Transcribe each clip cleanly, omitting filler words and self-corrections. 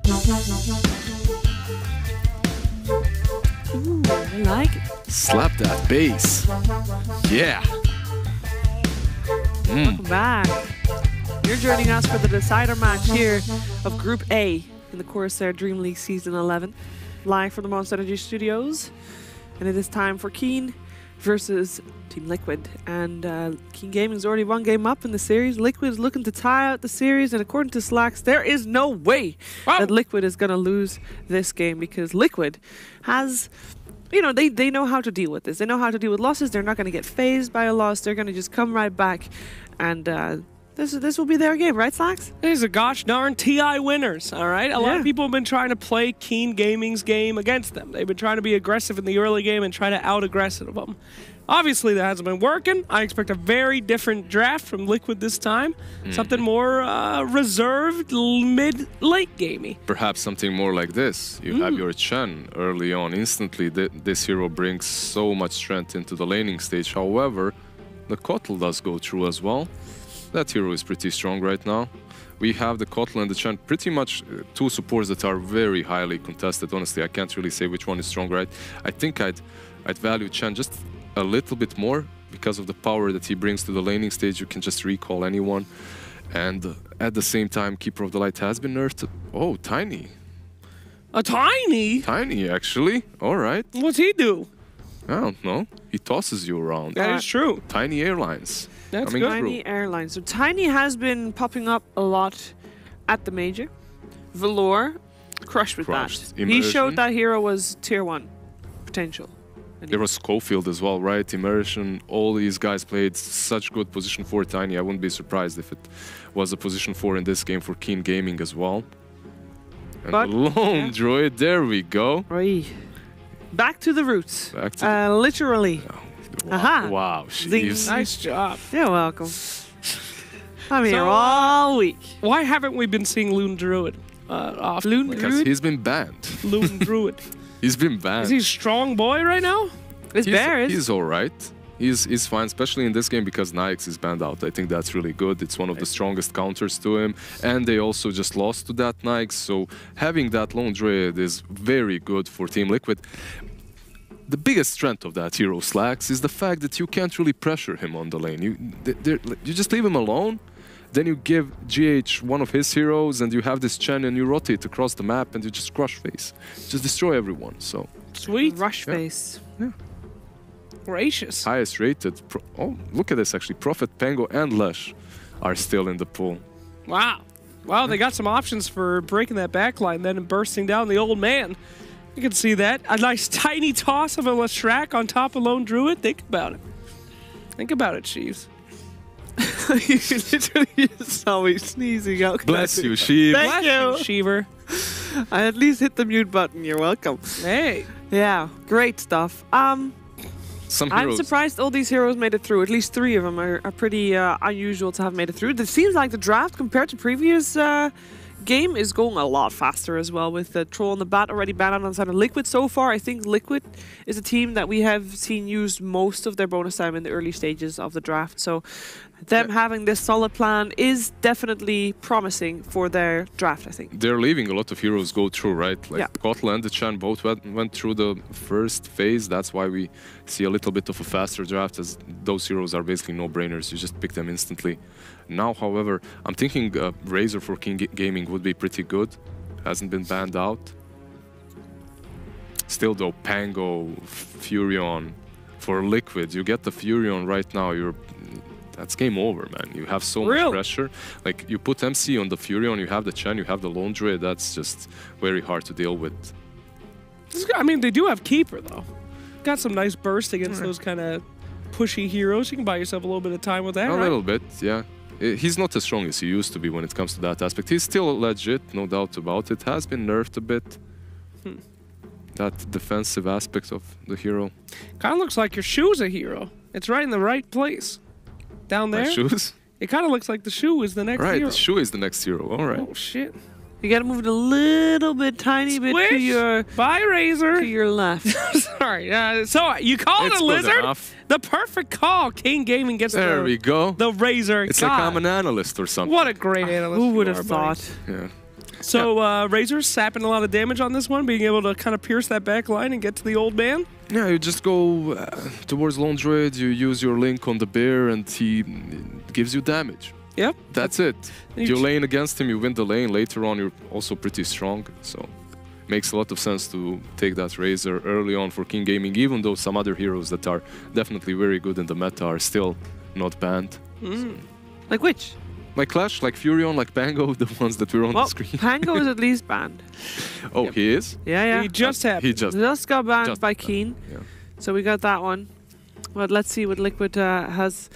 Ooh, I like it. Slap that bass. Yeah. Welcome back. You're joining us for the decider match here of Group A in the CORSAIr DreamLeague Season 11, live from the Monster Energy Studios. And it is time for Keen versus Team Liquid. And Keen Gaming's already one game up in the series. Liquid is looking to tie out the series, and according to Slacks, there is no way that Liquid is going to lose this game, because Liquid has... You know, they know how to deal with this. They know how to deal with losses. They're not going to get phased by a loss. They're going to just come right back, and this will be their game, right, Slacks? These are gosh darn TI winners, all right? A lot of people have been trying to play Keen Gaming's game against them. They've been trying to be aggressive in the early game and try to out-aggressive them. Obviously, that hasn't been working. I expect a very different draft from Liquid this time. Something more reserved, mid-late gamey. Perhaps something more like this. You have your Chen early on. Instantly, this hero brings so much strength into the laning stage. However, the Kotl does go through as well. That hero is pretty strong right now. We have the Kotl and the Chen, pretty much two supports that are very highly contested. Honestly, I can't really say which one is stronger. I think I'd value Chen just a little bit more because of the power that he brings to the laning stage. You can just recall anyone. And at the same time, Keeper of the Light has been nerfed. Oh, Tiny. A Tiny? Tiny, actually. All right. What's he do? I don't know. He tosses you around. That is true. Tiny Airlines. That's good. Tiny Airlines. So Tiny has been popping up a lot at the major. Velour crushed with that. Immersion. He showed that hero was tier 1 potential. There was Schofield as well, right? Immersion. All these guys played such good position 4 Tiny. I wouldn't be surprised if it was a position 4 in this game for Keen Gaming as well. And but, the lone droid, there we go. Right. Back to the roots. Back to literally. Wow. Aha. Wow. Nice job. You're welcome. I'm here all week. Why haven't we been seeing Loon Druid off? Loon Because Druid? he's been banned. Loon Druid. He's been banned. Is he a strong boy right now? He's all right. He's fine, especially in this game because Nyx is banned out. I think that's really good. It's one of the strongest counters to him. And they also just lost to that Nyx. So having that lone druid is very good for Team Liquid. The biggest strength of that hero, Slacks, is the fact that you can't really pressure him on the lane. You just leave him alone. Then you give GH one of his heroes and you have this Chen and you rotate across the map and you just crush face. Just destroy everyone, so. Sweet. Rush face. Yeah. Gracious. Highest rated. Oh, look at this actually. Prophet, Pango and Lesh are still in the pool. Wow. Wow, they got some options for breaking that backline then and bursting down the old man. You can see that. A nice tiny toss of a Leshrac on top of Lone Druid. Think about it. Think about it, Chiefs. You literally just saw me sneezing out. Bless you, Sheev. Thank you, Sheever. I at least hit the mute button. You're welcome. Hey. Yeah, great stuff. Some I'm heroes. surprised all these heroes made it through. At least 3 of them are pretty unusual to have made it through. It seems like the draft compared to previous game is going a lot faster as well, with the Troll and the Bat already banned out on the side of Liquid so far. I think Liquid is a team that we have seen use most of their bonus time in the early stages of the draft. So them having this solid plan is definitely promising for their draft, I think. They're leaving a lot of heroes go through, right? Like Kotl and the Chen both went through the first phase. That's why we see a little bit of a faster draft, as those heroes are basically no-brainers. You just pick them instantly. Now, however, I'm thinking Razor for King Gaming would be pretty good. Hasn't been banned out. Still though, Pango, Furion for Liquid. You get the Furion right now, that's game over, man. You have so much pressure. Like, you put MC on the Furion, you have the Chen, you have the Lone Druid. That's just very hard to deal with. I mean, they do have Keeper, though. Got some nice burst against those kind of pushy heroes. You can buy yourself a little bit of time with that, A little bit, yeah. He's not as strong as he used to be when it comes to that aspect. He's still legit, no doubt about it. Has been nerfed a bit. That defensive aspect of the hero. Kind of looks like your shoe's a hero. It's right in the right place. Down there. My shoes? It kind of looks like the shoe is the next hero. Right, the shoe is the next hero. All right. Oh, shit. You gotta move it a little bit, tiny bit to your... Bye, Razor. To your left. Sorry. So, you call it a lizard? Enough. The perfect call. King Gaming gets we go. The Razor. It's like I'm an analyst or something. What a great analyst. Who would have thought? Yeah. So Razor's sapping a lot of damage on this one, being able to kind of pierce that back line and get to the old man. Yeah, you just go towards Lone Druid, you use your link on the bear, and he gives you damage. Yep. That's it. You lane against him, you win the lane. Later on, you're also pretty strong. So makes a lot of sense to take that Razor early on for King Gaming, even though some other heroes that are definitely very good in the meta are still not banned. So. Like which? Like Clash, like Furion, like Pango, the ones that were on the screen. Pango is at least banned. Oh, he is? Yeah. He just happened. He just got banned by Keen. Yeah. So we got that one. But let's see what Liquid has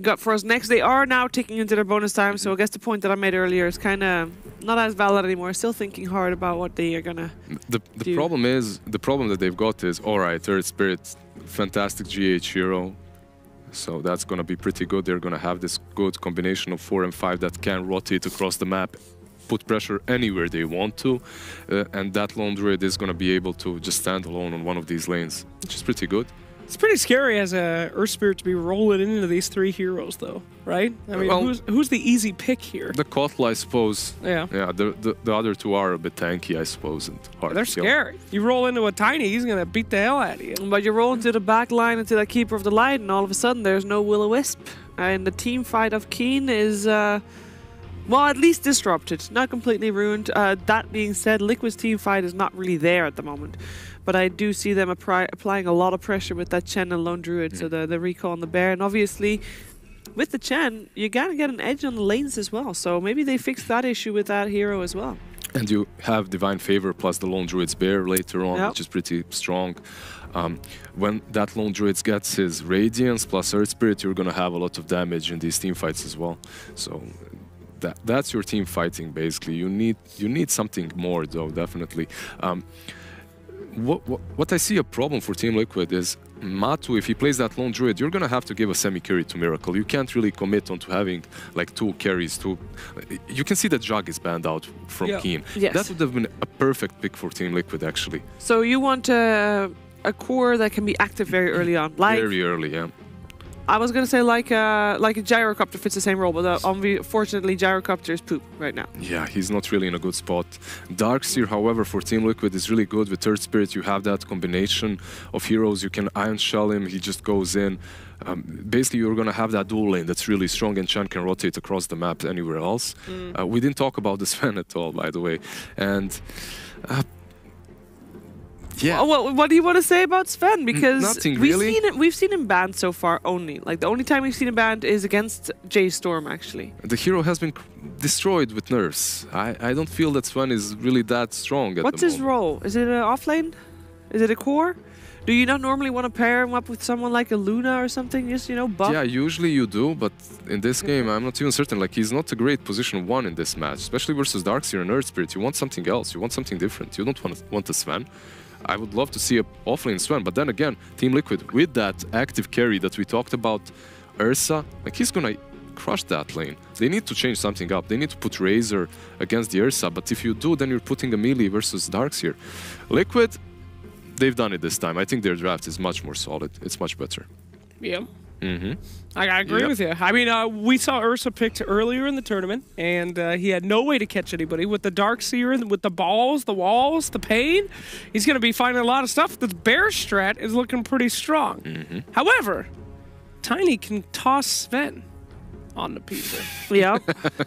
got for us next. They are now ticking into their bonus time, so I guess the point that I made earlier is kind of not as valid anymore. Still thinking hard about what they are gonna do. The problem that they've got is, all right, Earth Spirit, fantastic GH hero. So that's going to be pretty good. They're going to have this good combination of 4 and 5 that can rotate across the map, put pressure anywhere they want to. And that Lone Druid is going to be able to just stand alone on one of these lanes, which is pretty good. It's pretty scary as a Earth Spirit to be rolling into these 3 heroes, though, right? I mean, well, who's the easy pick here? The Kotl, I suppose. Yeah. Yeah. The other 2 are a bit tanky, I suppose, and hard. They're scary. You roll into a Tiny, he's gonna beat the hell out of you. But you roll into the back line into that Keeper of the Light, and all of a sudden there's no Will-O-Wisp, and the team fight of Keen is. Well, at least disrupted, not completely ruined. That being said, Liquid's team fight is not really there at the moment. But I do see them applying a lot of pressure with that Chen and Lone Druid, so the recall on the bear. And obviously, with the Chen, you gotta get an edge on the lanes as well. So maybe they fixed that issue with that hero as well. And you have Divine Favor plus the Lone Druid's bear later on, which is pretty strong. When that Lone Druid gets his Radiance plus Earth Spirit, you're gonna have a lot of damage in these team fights as well. So that's your team fighting basically. You need something more though, definitely. What I see a problem for Team Liquid is Matu, if he plays that Lone Druid, you're gonna have to give a semi-carry to Miracle. You can't really commit onto having like 2 carries. You can see that Jug is banned out from Keen. Yes. That would have been a perfect pick for Team Liquid actually. So you want a core that can be active very early on, like very early, yeah. I was gonna say like a gyrocopter fits the same role, but unfortunately gyrocopter is poop right now. Yeah, he's not really in a good spot. Darkseer, however, for Team Liquid is really good. With Earth Spirit, you have that combination of heroes. You can Iron Shell him, he just goes in. Basically, you're gonna have that dual lane that's really strong, and Chen can rotate across the map anywhere else. We didn't talk about the Sven at all, by the way. And yeah. Well, what do you want to say about Sven? Because nothing really. We've seen him banned so far only. Like the only time we've seen him banned is against Jay Storm actually. The hero has been destroyed with nerfs. I don't feel that Sven is really that strong. What's his role? Is it an offlane? Is it a core? Do you not normally want to pair him up with someone like a Luna or something? Just, buff? Yeah, usually you do, but in this game, I'm not even certain. Like, he's not a great position 1 in this match, especially versus Darkseer and Earth Spirit. You want something else. You want something different. You don't want a Sven. I would love to see a offlane Sven, but then again, Team Liquid, with that active carry that we talked about, Ursa, like he's gonna crush that lane. They need to change something up. They need to put Razor against the Ursa, but if you do, then you're putting a melee versus Darkseer. Liquid, they've done it this time. I think their draft is much more solid. It's much better. Yeah. I agree with you. I mean, we saw Ursa picked earlier in the tournament, and he had no way to catch anybody. With the Darkseer, with the balls, the walls, the pain, he's going to be finding a lot of stuff. The bear strat is looking pretty strong. However, Tiny can toss Sven on the people. Yeah.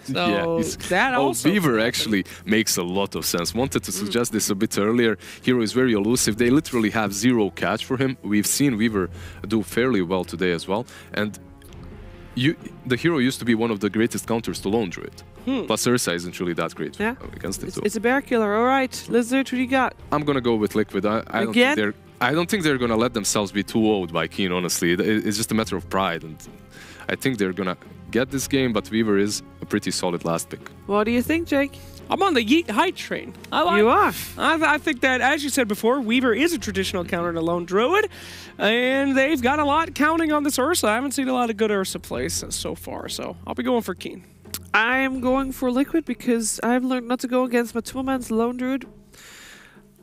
So that also... Weaver actually makes a lot of sense. Wanted to suggest this a bit earlier. Hero is very elusive. They literally have 0 catch for him. We've seen Weaver do fairly well today as well. And the hero used to be one of the greatest counters to Lone Druid. Plus Ursa isn't really that great against it. It's a bear killer. All right, Lizard, what do you got? I'm going to go with Liquid. I don't think they're going to let themselves be too old by Keen, honestly. It's just a matter of pride. And I think they're going to get this game, but Weaver is a pretty solid last pick. What do you think, Jake? I'm on the Yeet Height train. You are? I think that, as you said before, Weaver is a traditional counter to Lone Druid, and they've got a lot counting on this Ursa. I haven't seen a lot of good Ursa plays so far, so I'll be going for Keen. I'm going for Liquid because I've learned not to go against my two-man's Lone Druid.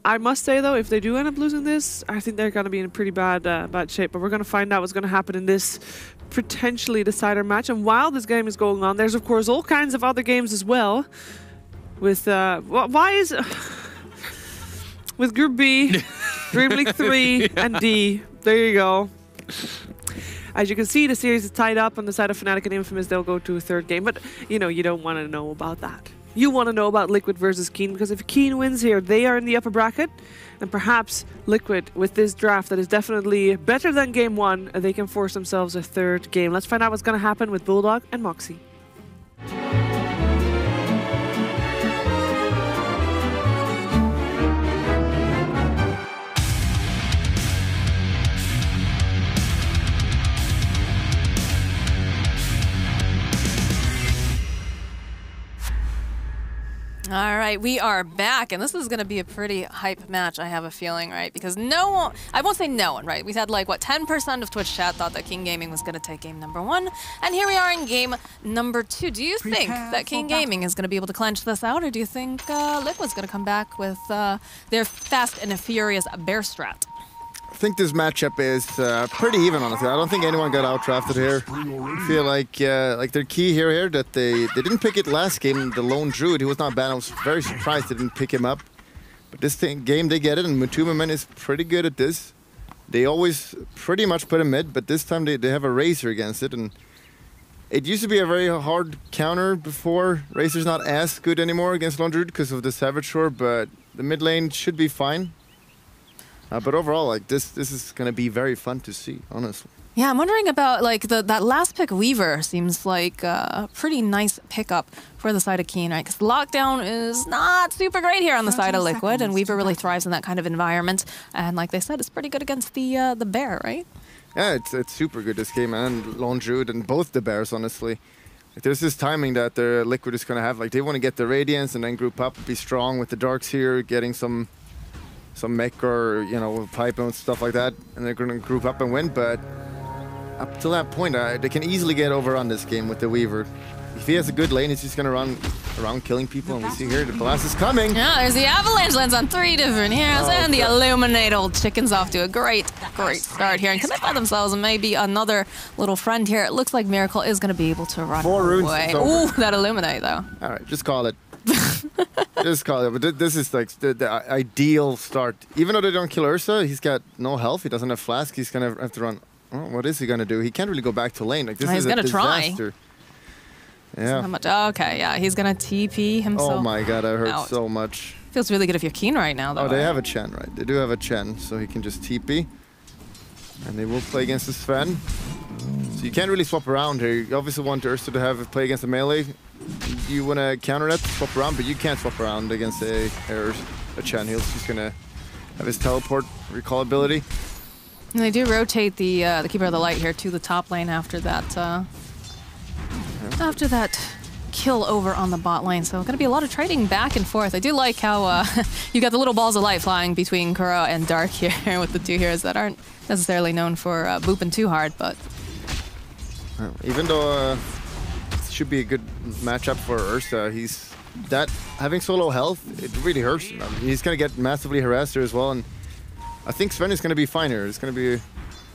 I must say, though, if they do end up losing this, I think they're going to be in pretty bad shape. But we're going to find out what's going to happen in this potentially decider match. And while this game is going on, there's, of course, all kinds of other games as well. with why is with Group B, DreamLeague 3 and D. There you go. As you can see, the series is tied up on the side of Fnatic and Infamous. They'll go to a third game, but you know, you don't want to know about that. You want to know about Liquid versus Keen, because if Keen wins here, they are in the upper bracket, and perhaps Liquid, with this draft that is definitely better than game 1, they can force themselves a third game. Let's find out what's going to happen with Bulldog and Moxie. All right, we are back, and this is going to be a pretty hype match, I have a feeling, right? Because no one, I won't say no one, right? We had like, what, 10% of Twitch chat thought that King Gaming was going to take game number 1, and here we are in game number 2. Do you think that King Gaming is going to be able to clench this out, or do you think Liquid's going to come back with their fast and furious bear strat? I think this matchup is pretty even, honestly. I don't think anyone got out-drafted here. I feel like their key here that they didn't pick it last game, the lone druid. He was not bad. I was very surprised they didn't pick him up. But this game, they get it, and Matumaman is pretty good at this. They always pretty much put him mid, but this time they have a Razor against it. And it used to be a very hard counter before. Razor's not as good anymore against lone druid because of the Savage Shore, but the mid lane should be fine. But overall, like this is gonna be very fun to see, honestly. Yeah, I'm wondering about like that last pick Weaver seems like a pretty nice pickup for the side of Keen, right? Because lockdown is not super great here on the side of Liquid, and Weaver really thrives in that kind of environment. And like they said, it's pretty good against the bear, right? Yeah, it's super good this game, and Lone Druid and both the bears, honestly. Like, there's this timing that the Liquid is gonna have. Like they want to get the Radiance and then group up, be strong with the Darks here, getting some mech or, you know, pipe and stuff like that, and they're going to group up and win, but up till that point, they can easily get over on this game with the Weaver. If he has a good lane, he's just going to run around killing people, and we see here the blast is coming. Yeah, there's the Avalanche lands on 3 different heroes, and the Illuminate old chickens off to a great start here, and can they find themselves and maybe another little friend here? It looks like Miracle is going to be able to run 4 runes. away. Ooh, that Illuminate, though. All right, just call it. Just call it. But this is like the ideal start. Even though they don't kill Ursa, he's got no health. He doesn't have flask. He's gonna have to run. Oh, what is he gonna do? He can't really go back to lane. Like this is a disaster. Yeah. How much? Oh, okay, yeah, he's gonna TP himself. Oh my god, I hurt out. so much. Feels really good if you're Keen right now, though. Oh, they have a Chen, right? They do have a Chen, so he can just TP. And they will play against the Sven. So you can't really swap around here. You obviously want Ursa to have a play against a melee. You want to counter that, swap around, but you can't swap around against a Chen. He's just going to have his teleport recall ability. And they do rotate the Keeper of the Light here to the top lane after that kill over on the bot lane. So going to be a lot of trading back and forth. I do like how you got the little balls of light flying between Kuro and Dark here with the two heroes that aren't necessarily known for booping too hard, but even though it should be a good matchup for Ursa, having so low health, it really hurts him. I mean, he's going to get massively harassed here as well, and I think Sven is going to be fine here. It's going to be a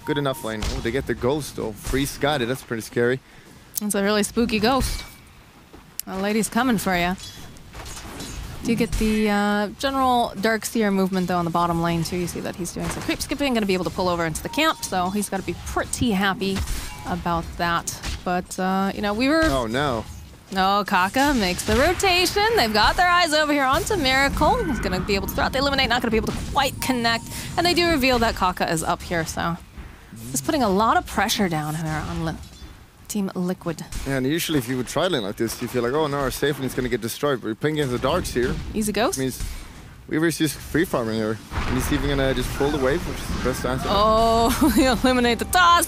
good enough lane. Oh, they get the ghost though. Freeze got it. That's pretty scary. It's a really spooky ghost. The lady's coming for you. Do you get the general Darkseer movement though on the bottom lane too? You see that he's doing some creep skipping, going to be able to pull over into the camp, so he's got to be pretty happy about that. But you know, we were. Oh no. No, Kaka makes the rotation. They've got their eyes over here onto Miracle. He's going to be able to throw out the Eliminate, not going to be able to quite connect. And they do reveal that Kaka is up here, so it's putting a lot of pressure down here on Team Liquid. Yeah, and usually if you would try lane like this, you feel like, oh no, our safe lane's going to get destroyed. But we're playing against the Darks here. Easy ghost. It means Weaver's just free farming her. And he's even going to just pull the wave, which is the best answer. Oh, he'll eliminate the toss.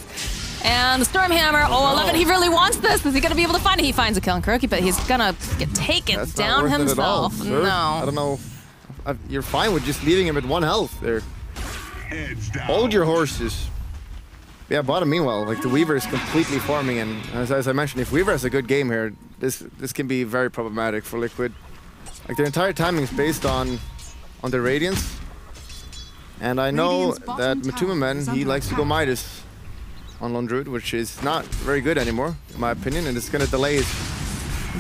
And the Stormhammer, oh, 11, he really wants this. Is he going to be able to find it? He finds a kill on Kuroki, but he's going to take it That's down not worth himself. It at all, sir. No. I don't know. You're fine with just leaving him at 1 health there. Hold your horses. Yeah, bottom meanwhile, like the Weaver is completely farming, and as I mentioned, if Weaver has a good game here, this can be very problematic for Liquid. Like their entire timing is based on the Radiance. And I know that Matumaman, he likes to go Midas on Lone Druid, which is not very good anymore, in my opinion, and it's going to delay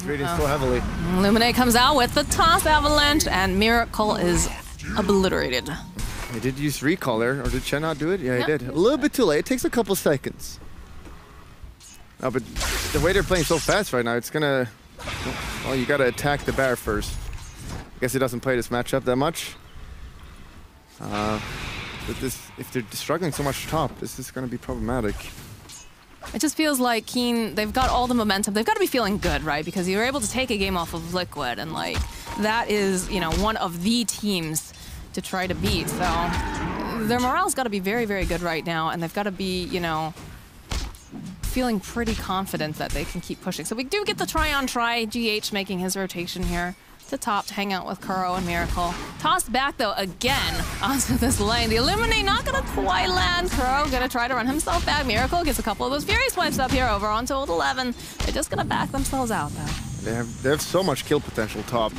Reading so heavily. Illuminate comes out with the toss avalanche, and Miracle is obliterated. He did use recall there, or did Chen not do it? Yeah, he did. A little bit too late. It takes a couple seconds. No, but the way they're playing so fast right now, it's gonna... Well, you gotta attack the bear first. I guess he doesn't play this matchup that much. But if they're struggling so much top, this is gonna be problematic. It just feels like Keen, they've got all the momentum. They've got to be feeling good, right? Because you were able to take a game off of Liquid, and like, that is, you know, one of the teams to try to beat. So their morale's got to be very, very good right now, and they've got to be, you know, feeling pretty confident that they can keep pushing. So we do get the try-on-try, GH making his rotation here to top to hang out with Kuro and Miracle. Tossed back, though, again onto this lane. The Illuminate not going to quite land. Kuro going to try to run himself back. Miracle gets a couple of those Fury swipes up here over onto Old 11. They're just going to back themselves out, though. They have so much kill potential top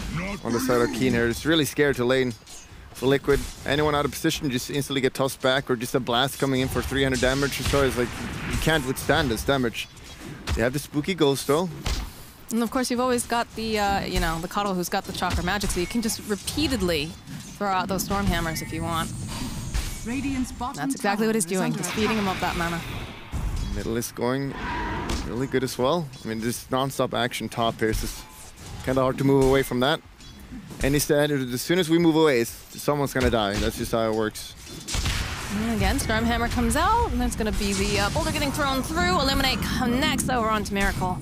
on the side of Keen here. It's really scared to lane for Liquid. Anyone out of position just instantly get tossed back, or just a blast coming in for 300 damage or so. It's like, you can't withstand this damage. They have the spooky ghost, though. And of course, you've always got the, you know, the Coddle who's got the Chakra Magic, so you can just repeatedly throw out those Storm Hammers if you want. That's exactly what he's doing, just feeding him up that mana. Middle is going really good as well. I mean, this non-stop action top here is just kind of hard to move away from that. And instead, as soon as we move away, someone's going to die. That's just how it works. And again, Stormhammer comes out, and there's going to be the boulder getting thrown through. Eliminate connects over onto Miracle.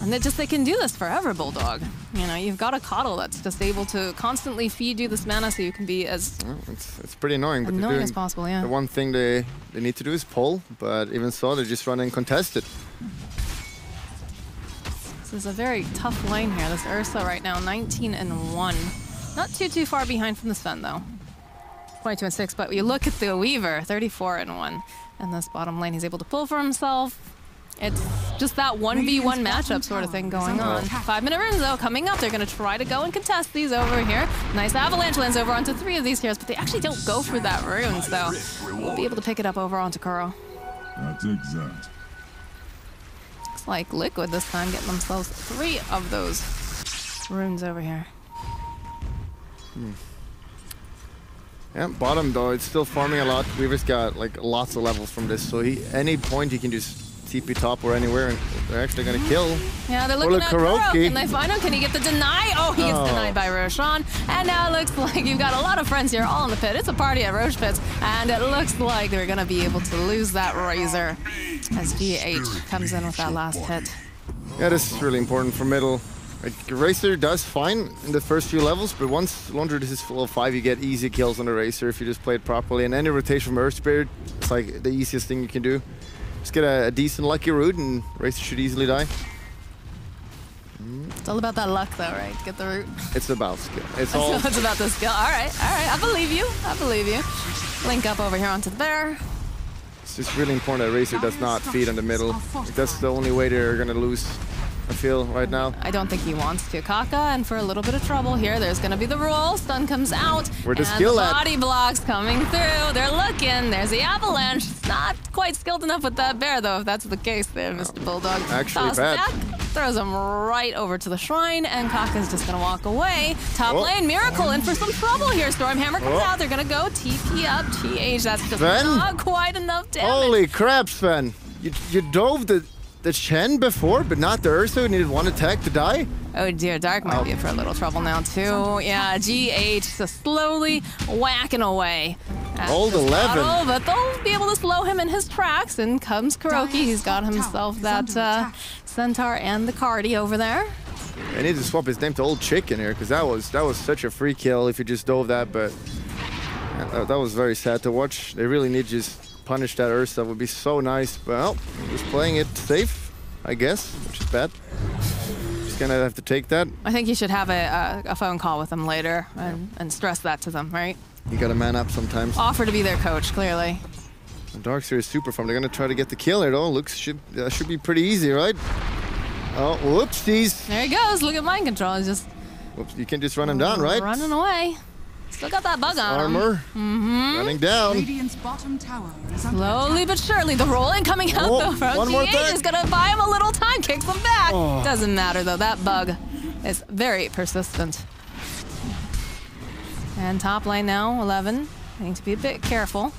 And they can do this forever, Bulldog. You know, you've got a Coddle that's just able to constantly feed you this mana so you can be as well, it's pretty annoying, but annoying as possible, yeah. The one thing they need to do is pull, but even so, they're just running contested. This is a very tough lane here. This Ursa right now, 19-1. Not too far behind from the Sven, though. 22-6, but you look at the Weaver, 34-1. In this bottom lane, he's able to pull for himself. It's just that 1v1 matchup sort of thing going on. 5-minute runes, though, coming up. They're going to try to go and contest these over here. Nice avalanche lands over onto 3 of these heroes, but they actually don't go for that runes, though. We'll be able to pick it up over onto Kuro. That's exact. Looks like Liquid this time getting themselves 3 of those runes over here. Yeah, bottom, though, it's still farming a lot. Weaver's got, like, lots of levels from this, so any point he can just TP top or anywhere, and they're actually going to kill. Yeah, they're looking at Kuro. Can they find him? Can he get the deny? Oh, he gets denied by Roshan. And now it looks like you've got a lot of friends here all in the pit. It's a party at Roche Pits, and it looks like they're going to be able to lose that Razor as GH comes in with that last hit. Yeah, this is really important for middle. Like, Razor does fine in the first few levels, but once Laundry is full of 5, you get easy kills on the Razor if you just play it properly. And any rotation from Earth Spirit, it's like the easiest thing you can do. Just get a decent lucky root and Razor should easily die. It's all about that luck, though, right? Get the root. It's about skill. It's about the skill. All right. I believe you. Link up over here onto the bear. It's just really important that Razor does not feed on the middle. Like, that's the only way they're going to lose, I feel, right now. I don't think he wants to. Kaka, and for a little bit of trouble here, there's going to be the roll. Stun comes out. Where the skill at? Body blocks coming through. They're looking. There's the avalanche. It's not quite skilled enough with that bear, though, if that's the case there, Mr. Bulldog. Actually bad. Back, throws him right over to the shrine, and Kaka's just going to walk away. Top lane, Miracle in for some trouble here. Stormhammer comes out. They're going to go TP up. GH, that's just not quite enough damage. Holy crap, Sven. You dove the Chen before, but not the Ursa, who needed 1 attack to die? Oh dear, Dark might be in for a little trouble now too. Yeah, GH just slowly whacking away. Old 11. Bottle, but they'll be able to slow him in his tracks. And comes Kuroki. He's got himself that Centaur and the Cardi over there. I need to swap his name to Old Chicken here, because that was such a free kill if you just dove that, but that was very sad to watch. They really need to just punish that Ursa. Would be so nice. Well, just playing it safe, I guess, which is bad. Just gonna have to take that. I think you should have a phone call with them later and stress that to them, right? You gotta man up sometimes. Offer to be their coach, clearly. Darkseer is super farm. They're gonna try to get the kill here, though. Should be pretty easy, right? Oh, whoopsies. There he goes. Look at mind control. He's just... Whoops, you can just run him down, right? Running away. Still got that bug on him. Armor running down. Radiant's bottom tower is under Slowly but surely, the rolling coming out Oh, though from one more GH thing. is gonna buy him a little time, kicks him back. Oh. Doesn't matter though, that bug is very persistent. And top lane now, 11. Need to be a bit careful.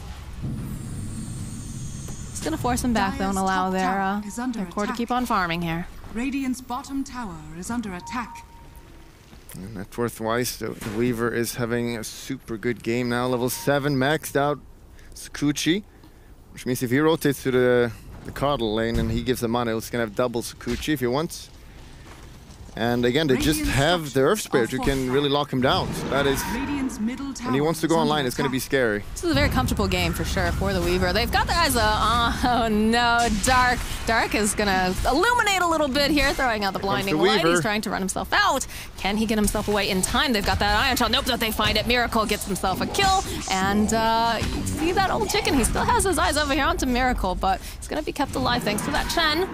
It's gonna force him back though and Dire's allow top their tower is under core to attack. keep on farming here. Radiant's bottom tower is under attack. And net worth-wise, the Weaver is having a super good game now. Level 7, maxed out Sukuchi. Which means if he rotates to the Coddle lane and he gives the mana, he's going to have double Sukuchi if he wants. And again, they just have the Earth Spirit who can really lock him down. So that is, Radiant's middle tower when he wants to go is under online, it's going to be attack. scary. This is a very comfortable game for sure for the Weaver. They've got the guys, oh no, Dark. Dark is gonna illuminate a little bit here, throwing out the blinding the light. Weaver. He's trying to run himself out. Can he get himself away in time? They've got that Iron Shot. Nope, don't they find it. Miracle gets himself a kill. And you see that old chicken, he still has his eyes over here onto Miracle, but he's gonna be kept alive thanks to that Chen.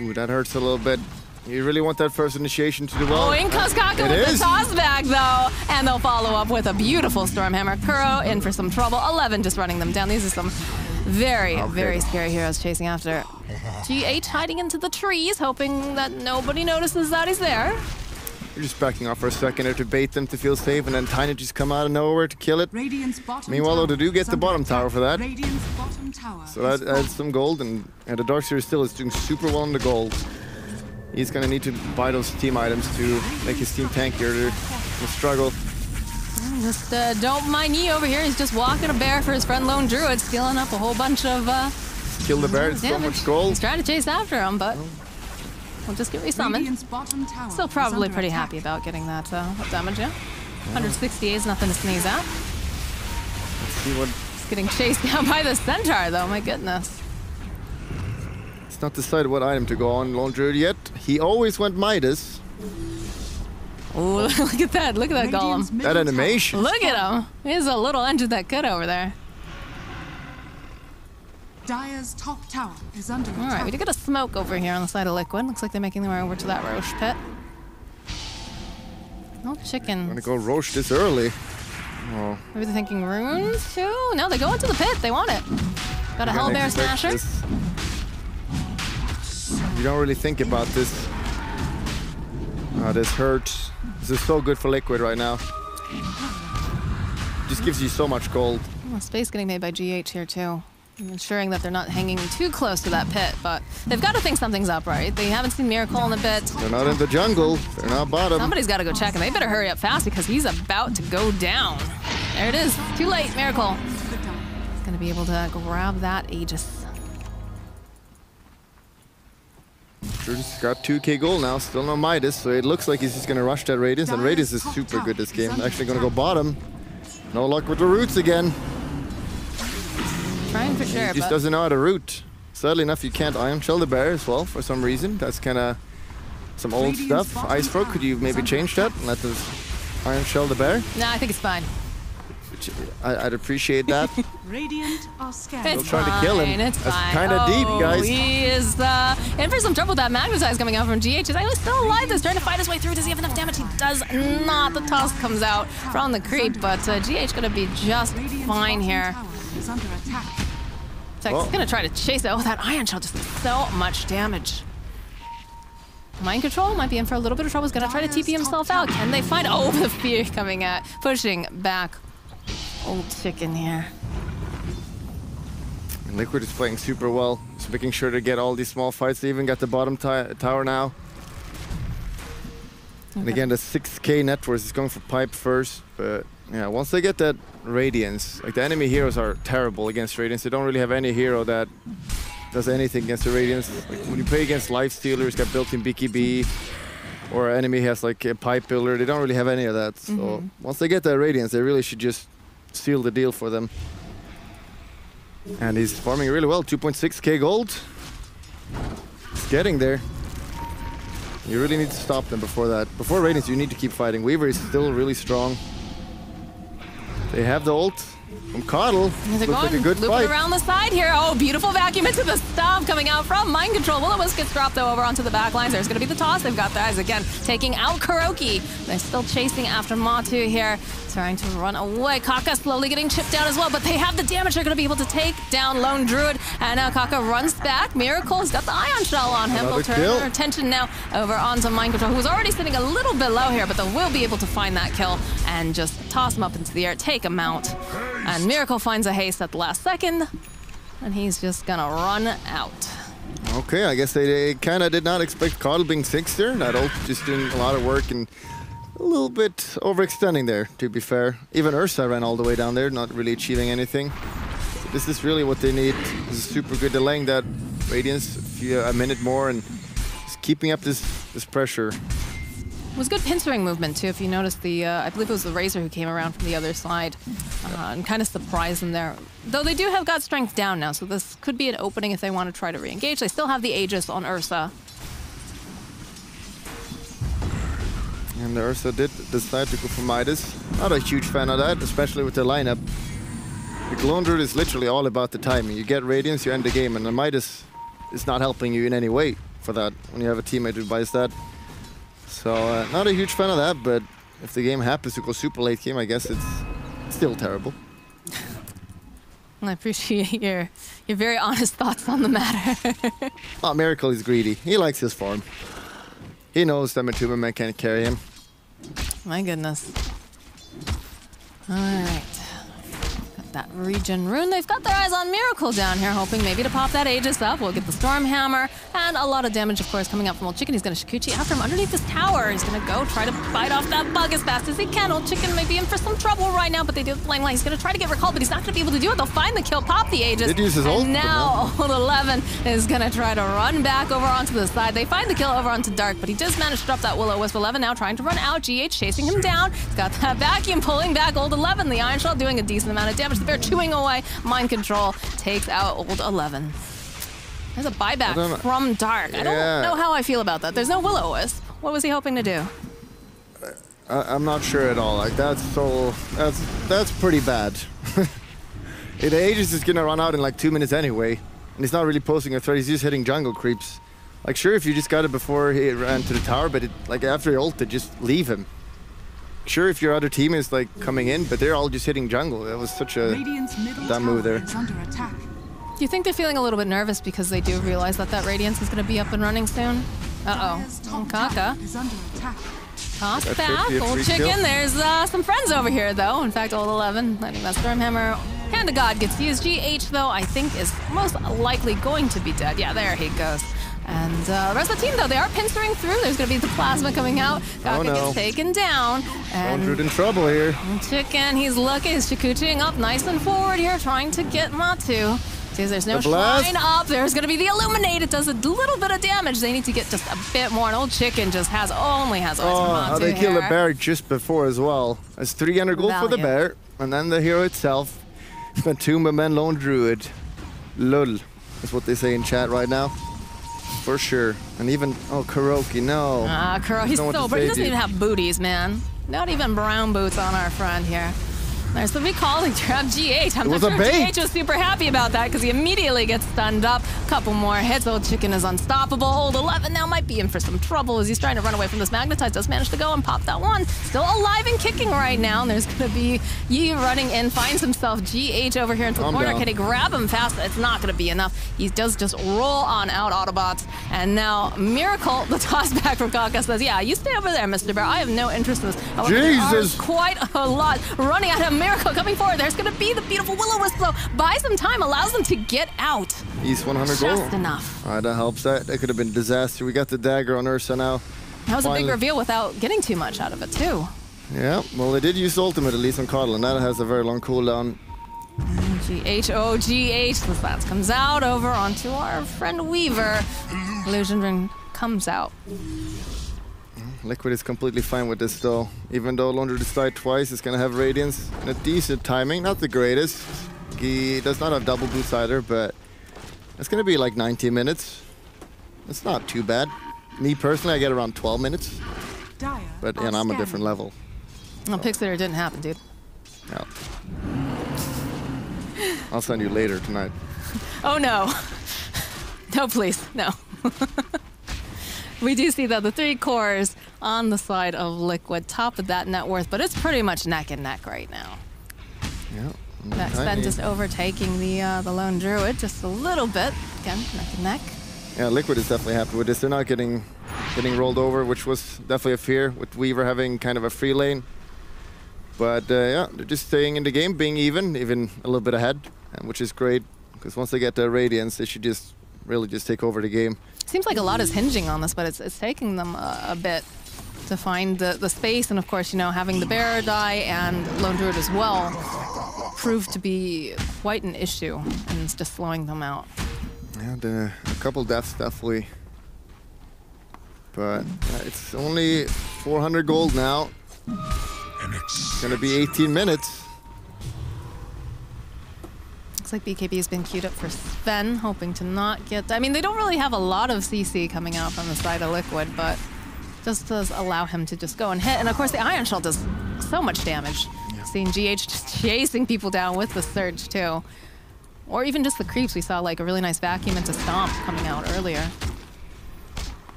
Ooh, that hurts a little bit. You really want that first initiation to do well. Oh, in comes Kaka It with is. the toss back, though. And they'll follow up with a beautiful Stormhammer. Kuro in for some trouble. 11 just running them down. These are some very, very scary heroes chasing after. GH hiding into the trees, hoping that nobody notices that he's there. You're just backing off for a second there to bait them to feel safe, and then Tiny just come out of nowhere to kill it. Radiant's bottom Meanwhile, tower they do get is the under bottom tower attack. for that. Radiant's bottom tower So that adds some gold, and the Darkseer still is doing super well on the gold. He's gonna need to buy those team items to make his team tankier. They're gonna struggle. Just don't mind Yi over here. He's just walking a bear for his friend Lone Druid, stealing up a whole bunch of Kill the bear, it's so damage. much gold. He's trying to chase after him, but we'll just get resummoned. Radiant's bottom tower Still is probably under pretty attack. happy about getting that damage, yeah? 168 is nothing to sneeze at. Let's see what. He's getting chased down by the Centaur, though, my goodness. It's not decided what item to go on Lone Druid yet. He always went Midas. Oh, look at that Radiant's golem. middle That animation. Look at him. He's a little engine that could over there. tower- Dire's top tower is under All right, attack. we did get a smoke over here on the side of Liquid. Looks like they're making their way over to that Roche pit. No chicken. Gonna go Roche this early. Oh, Maybe they're thinking runes too? No, they go into the pit. They want it. Got a gonna Hellbear expect Smasher. this. You don't really think about this. This hurts. This is so good for Liquid right now. Just gives you so much gold. Oh, space getting made by GH here too. Ensuring that they're not hanging too close to that pit, but they've got to think something's up, right? They haven't seen Miracle in a bit. They're not in the jungle. They're not bottom. Somebody's got to go check, and they better hurry up fast because he's about to go down. There it is. Too late, Miracle. He's going to be able to grab that Aegis. He's got 2k gold now, still no Midas, so it looks like he's just gonna rush that Radiance, and Radiance is super good this game. Actually gonna go bottom. No luck with the roots again. Trying for sure, He just but doesn't know how to root. Sadly enough, you can't Iron Shell the Bear as well for some reason. That's kinda some old stuff. Icefrog, could you maybe change that and let us Iron Shell the Bear? no, I think it's fine. Which I'd appreciate that. Radiant are scared. It's trying to kill him. fine, It's That's fine. kinda deep, guys. He is in for some trouble with that Magnetize coming out from GH. He's actually still alive. He's trying to fight his way through. Does he have enough damage? He does not. The toss comes out from the creep, but GH gonna be just Radiant's fine bottom here. tower is under attack. In fact, he's gonna try to chase it. Oh, that Iron Shell just does so much damage. Mind Control might be in for a little bit of trouble. He's gonna try to TP himself out. Can they find? Oh, the fear coming at, pushing back. Old chicken here. And Liquid is playing super well. Just making sure to get all these small fights. They even got the bottom tower now. And again, the 6k net worth is going for Pipe first. But yeah, once they get that Radiance, like the enemy heroes are terrible against Radiance. They don't really have any hero that does anything against the Radiance. Like when you play against Lifestealers, got built-in BKB, or enemy has like a Pipe Builder, they don't really have any of that. So once they get that Radiance, they really should just seal the deal for them. And he's farming really well, 2.6k gold. He's getting there. You really need to stop them before that. Before Radiance, you need to keep fighting. Weaver is still really strong. They have the ult. from Coddle. They're Looks like a going good looping fight. around the side here. Oh, beautiful vacuum into the stop coming out from Mind Control. Will-O-Wisp gets dropped, though, over onto the back lines. There's going to be the toss. They've got their eyes again, taking out Kuroki. They're still chasing after Matu here, trying to run away. Kaka slowly getting chipped down as well, but they have the damage. They're going to be able to take down Lone Druid. And now Kaka runs back. Miracle's got the Ion Shell on him. They'll turn their attention now over onto Mind Control, who was already sitting a little bit low here, but they will be able to find that kill and just toss him up into the air, take him out. And Miracle finds a haste at the last second, and he's just gonna run out. Okay, I guess they kind of did not expect Coddle being 6 there. That ult just doing a lot of work and a little bit overextending there, to be fair. Even Ursa ran all the way down there, not really achieving anything. So this is really what they need. This is super good, delaying that Radiance a minute more and just keeping up this pressure. It was good pincering movement, too, if you noticed the, I believe it was the Razor who came around from the other side and kind of surprised them there. Though they do have got strength down now, so this could be an opening if they want to try to re-engage. They still have the Aegis on Ursa. And the Ursa did decide to go for Midas. Not a huge fan of that, especially with the lineup. The Lone Druid is literally all about the timing. You get Radiance, you end the game, and the Midas is not helping you in any way for that when you have a teammate who buys that. So, not a huge fan of that, but if the game happens to go super late game, I guess it's still terrible. I appreciate your very honest thoughts on the matter. Oh, Miracle is greedy. He likes his farm. He knows that Matuma can't carry him. My goodness. All right. Got that regen rune. They've got their eyes on Miracle down here, hoping maybe to pop that Aegis up. We'll get the Storm Hammer, and a lot of damage, of course, coming out from Old Chicken. He's going to Shikuchi after him underneath this tower. He's going to go try to bite off that bug as fast as he can. Old Chicken may be in for some trouble right now, but they do the flame line. He's going to try to get recalled, but he's not going to be able to do it. They'll find the kill, pop the Aegis. Did use his ult, and now Old 11 is going to try to run back over onto the side. They find the kill over onto Dark, but he does manage to drop that Will-O-Wisp. 11 now trying to run out. GH chasing him down. He's got that vacuum pulling back Old 11. The Iron Shell doing a decent amount of damage. The Bear chewing away. Mind Control takes out Old 11. There's a buyback from Dark. I don't know how I feel about that. There's no Will-O-Wisp. What was he hoping to do? I'm not sure at all. Like that's pretty bad. The Aegis is gonna run out in like 2 minutes anyway, and he's not really posing a threat. He's just hitting jungle creeps. Like sure, if you just got it before he ran to the tower, but like after he ulted, just leave him. Sure, if your other team is like coming in, but they're all just hitting jungle. That was such a dumb move there. Do you think they're feeling a little bit nervous because they do realize that that Radiance is going to be up and running soon? Uh-oh. Kaka. Toss back. Old Chicken. Kill. There's some friends over here, though. In fact, Old 11 letting that Stormhammer. Hand of God gets used. GH, though, I think is most likely going to be dead. Yeah, there he goes. And the rest of the team, though, they are pincering through. There's going to be the plasma coming out. Kaka gets taken down. And Lone in trouble here. Chicken, he's looking. He's Shikuchiing up nice and forward here, trying to get Matu. There's no shrine up. There's going to be the Illuminate. It does a little bit of damage. They need to get just a bit more. And Old Chicken just only has eyes for Matu. They killed the bear just before as well. That's 300 gold for the bear. And then the hero itself. Matuma Man Lone Druid. Lul. That's what they say in chat right now. For sure. And even, Kuroki, no. Kuroki, he's so brave. He doesn't even have booties, man. Not even brown boots on our friend here. There's the recalling trap. GH. I'm not sure GH was super happy about that because he immediately gets stunned up. Couple more hits. Old Chicken is unstoppable. Old 11 now might be in for some trouble as he's trying to run away from this Magnetize. Does manage to go and pop that one. Still alive and kicking right now. And there's going to be Yi running in. Finds himself GH over here into the corner. Can he grab him fast? It's not going to be enough. He does just roll on out Autobots. And now Miracle, the toss back from Kaka, says, yeah, you stay over there, Mr. Bear. I have no interest in this. However, Jesus! Quite a lot running at him. Miracle coming forward. There's going to be the beautiful Will-O-Wisp though. Buy some time, allows them to get out. He's 100 gold. Just enough. All right, that helps. That could have been a disaster. We got the dagger on Ursa now. That was a big reveal without getting too much out of it too. Yeah, well they did use ultimate at least on Coddle, and that has a very long cooldown. GH, the stats comes out over onto our friend Weaver. Illusion Ring comes out. Liquid is completely fine with this though. Even though Lone Druid died twice, it's gonna have Radiance and a decent timing. Not the greatest. He does not have double boots either, but it's gonna be like 90 minutes. It's not too bad. Me personally, I get around 12 minutes. But I'm a different level. Well, Pixar didn't happen, dude. Yeah. I'll send you later tonight. Oh no. No, please, no. We do see though the 3 cores on the side of Liquid, top of that net worth, but it's pretty much neck and neck right now. Yeah. That Sven just overtaking the lone druid just a little bit. Again, neck and neck. Yeah, Liquid is definitely happy with this. They're not getting rolled over, which was definitely a fear with Weaver having kind of a free lane. But yeah, they're just staying in the game, being even a little bit ahead, which is great. Because once they get the Radiance, they should just really just take over the game. Seems like a lot is hinging on this, but it's taking them a bit to find the space. And of course, you know, having the Bearer die and Lone Druid as well proved to be quite an issue, and it's just slowing them out. Yeah, a couple deaths definitely. But it's only 400 gold now. It's gonna be 18 minutes. Looks like BKB has been queued up for Sven, hoping to not get... I mean, they don't really have a lot of CC coming out from the side of Liquid, but just does allow him to just go and hit. And of course, the Ion Shell does so much damage. Yeah. Seeing GH just chasing people down with the Surge, too. Or even just the creeps. We saw like a really nice vacuum into Stomp coming out earlier.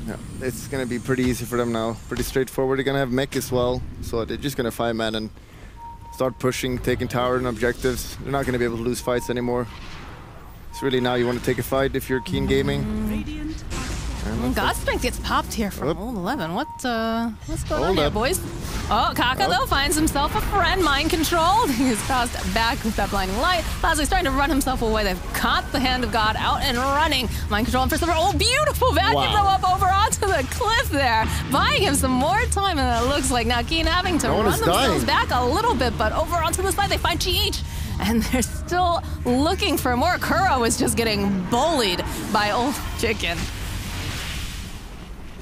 Yeah, it's going to be pretty easy for them now. Pretty straightforward. They're going to have mech as well, so they're just going to 5-man and start pushing, taking tower and objectives. They're not going to be able to lose fights anymore. It's really now you want to take a fight if you're Keen Gaming. God Strength gets popped here from Old 11. What's going on here, boys? Oh, Kaka, though, finds himself a friend, mind controlled. He's crossed back with that blinding light. Lazar's starting to run himself away. They've caught the Hand of God out and running. Mind control for Silver. Oh, beautiful vacuum though up over onto the cliff there, buying him some more time. And it looks like now Keen having to run themselves back a little bit, but over onto the side they find GH. And they're still looking for more. Kuro is just getting bullied by Old Chicken.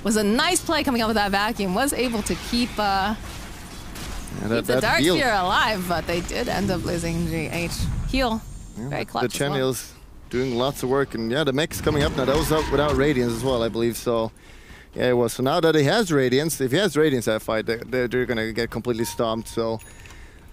Was a nice play coming up with that vacuum. Was able to keep the Darkseer alive, but they did end up losing GH. Heal. Yeah, very clutch. The Channel's doing lots of work, and yeah, the mech's coming up now. That was up without Radiance as well, I believe. So yeah, it was. So now that he has Radiance, if he has Radiance that fight, they're gonna get completely stomped. So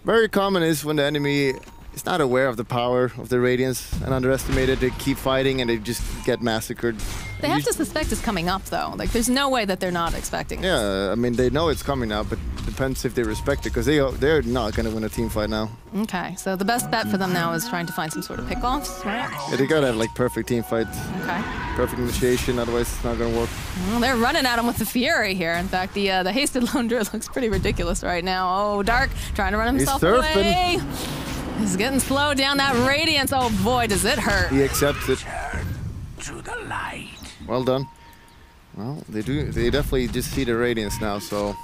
very common is when the enemy is not aware of the power of the Radiance and underestimate it, they keep fighting and they just get massacred. They have to suspect it's coming up, though. Like, there's no way that they're not expecting it. Yeah, I mean, they know it's coming up, but it depends if they respect it, because they're not going to win a team fight now. Okay, so the best bet for them now is trying to find some sort of pickoffs, right? Yeah, they got to have, like, perfect team fights. Okay. Perfect initiation, otherwise it's not going to work. Well, they're running at him with the Fury here. In fact, the hasted Lone Druid looks pretty ridiculous right now. Oh, Dark trying to run himself away. He's getting slowed down. That Radiance, oh boy, does it hurt. He accepts it. To the light. Well done. Well, they definitely just see the Radiance now, so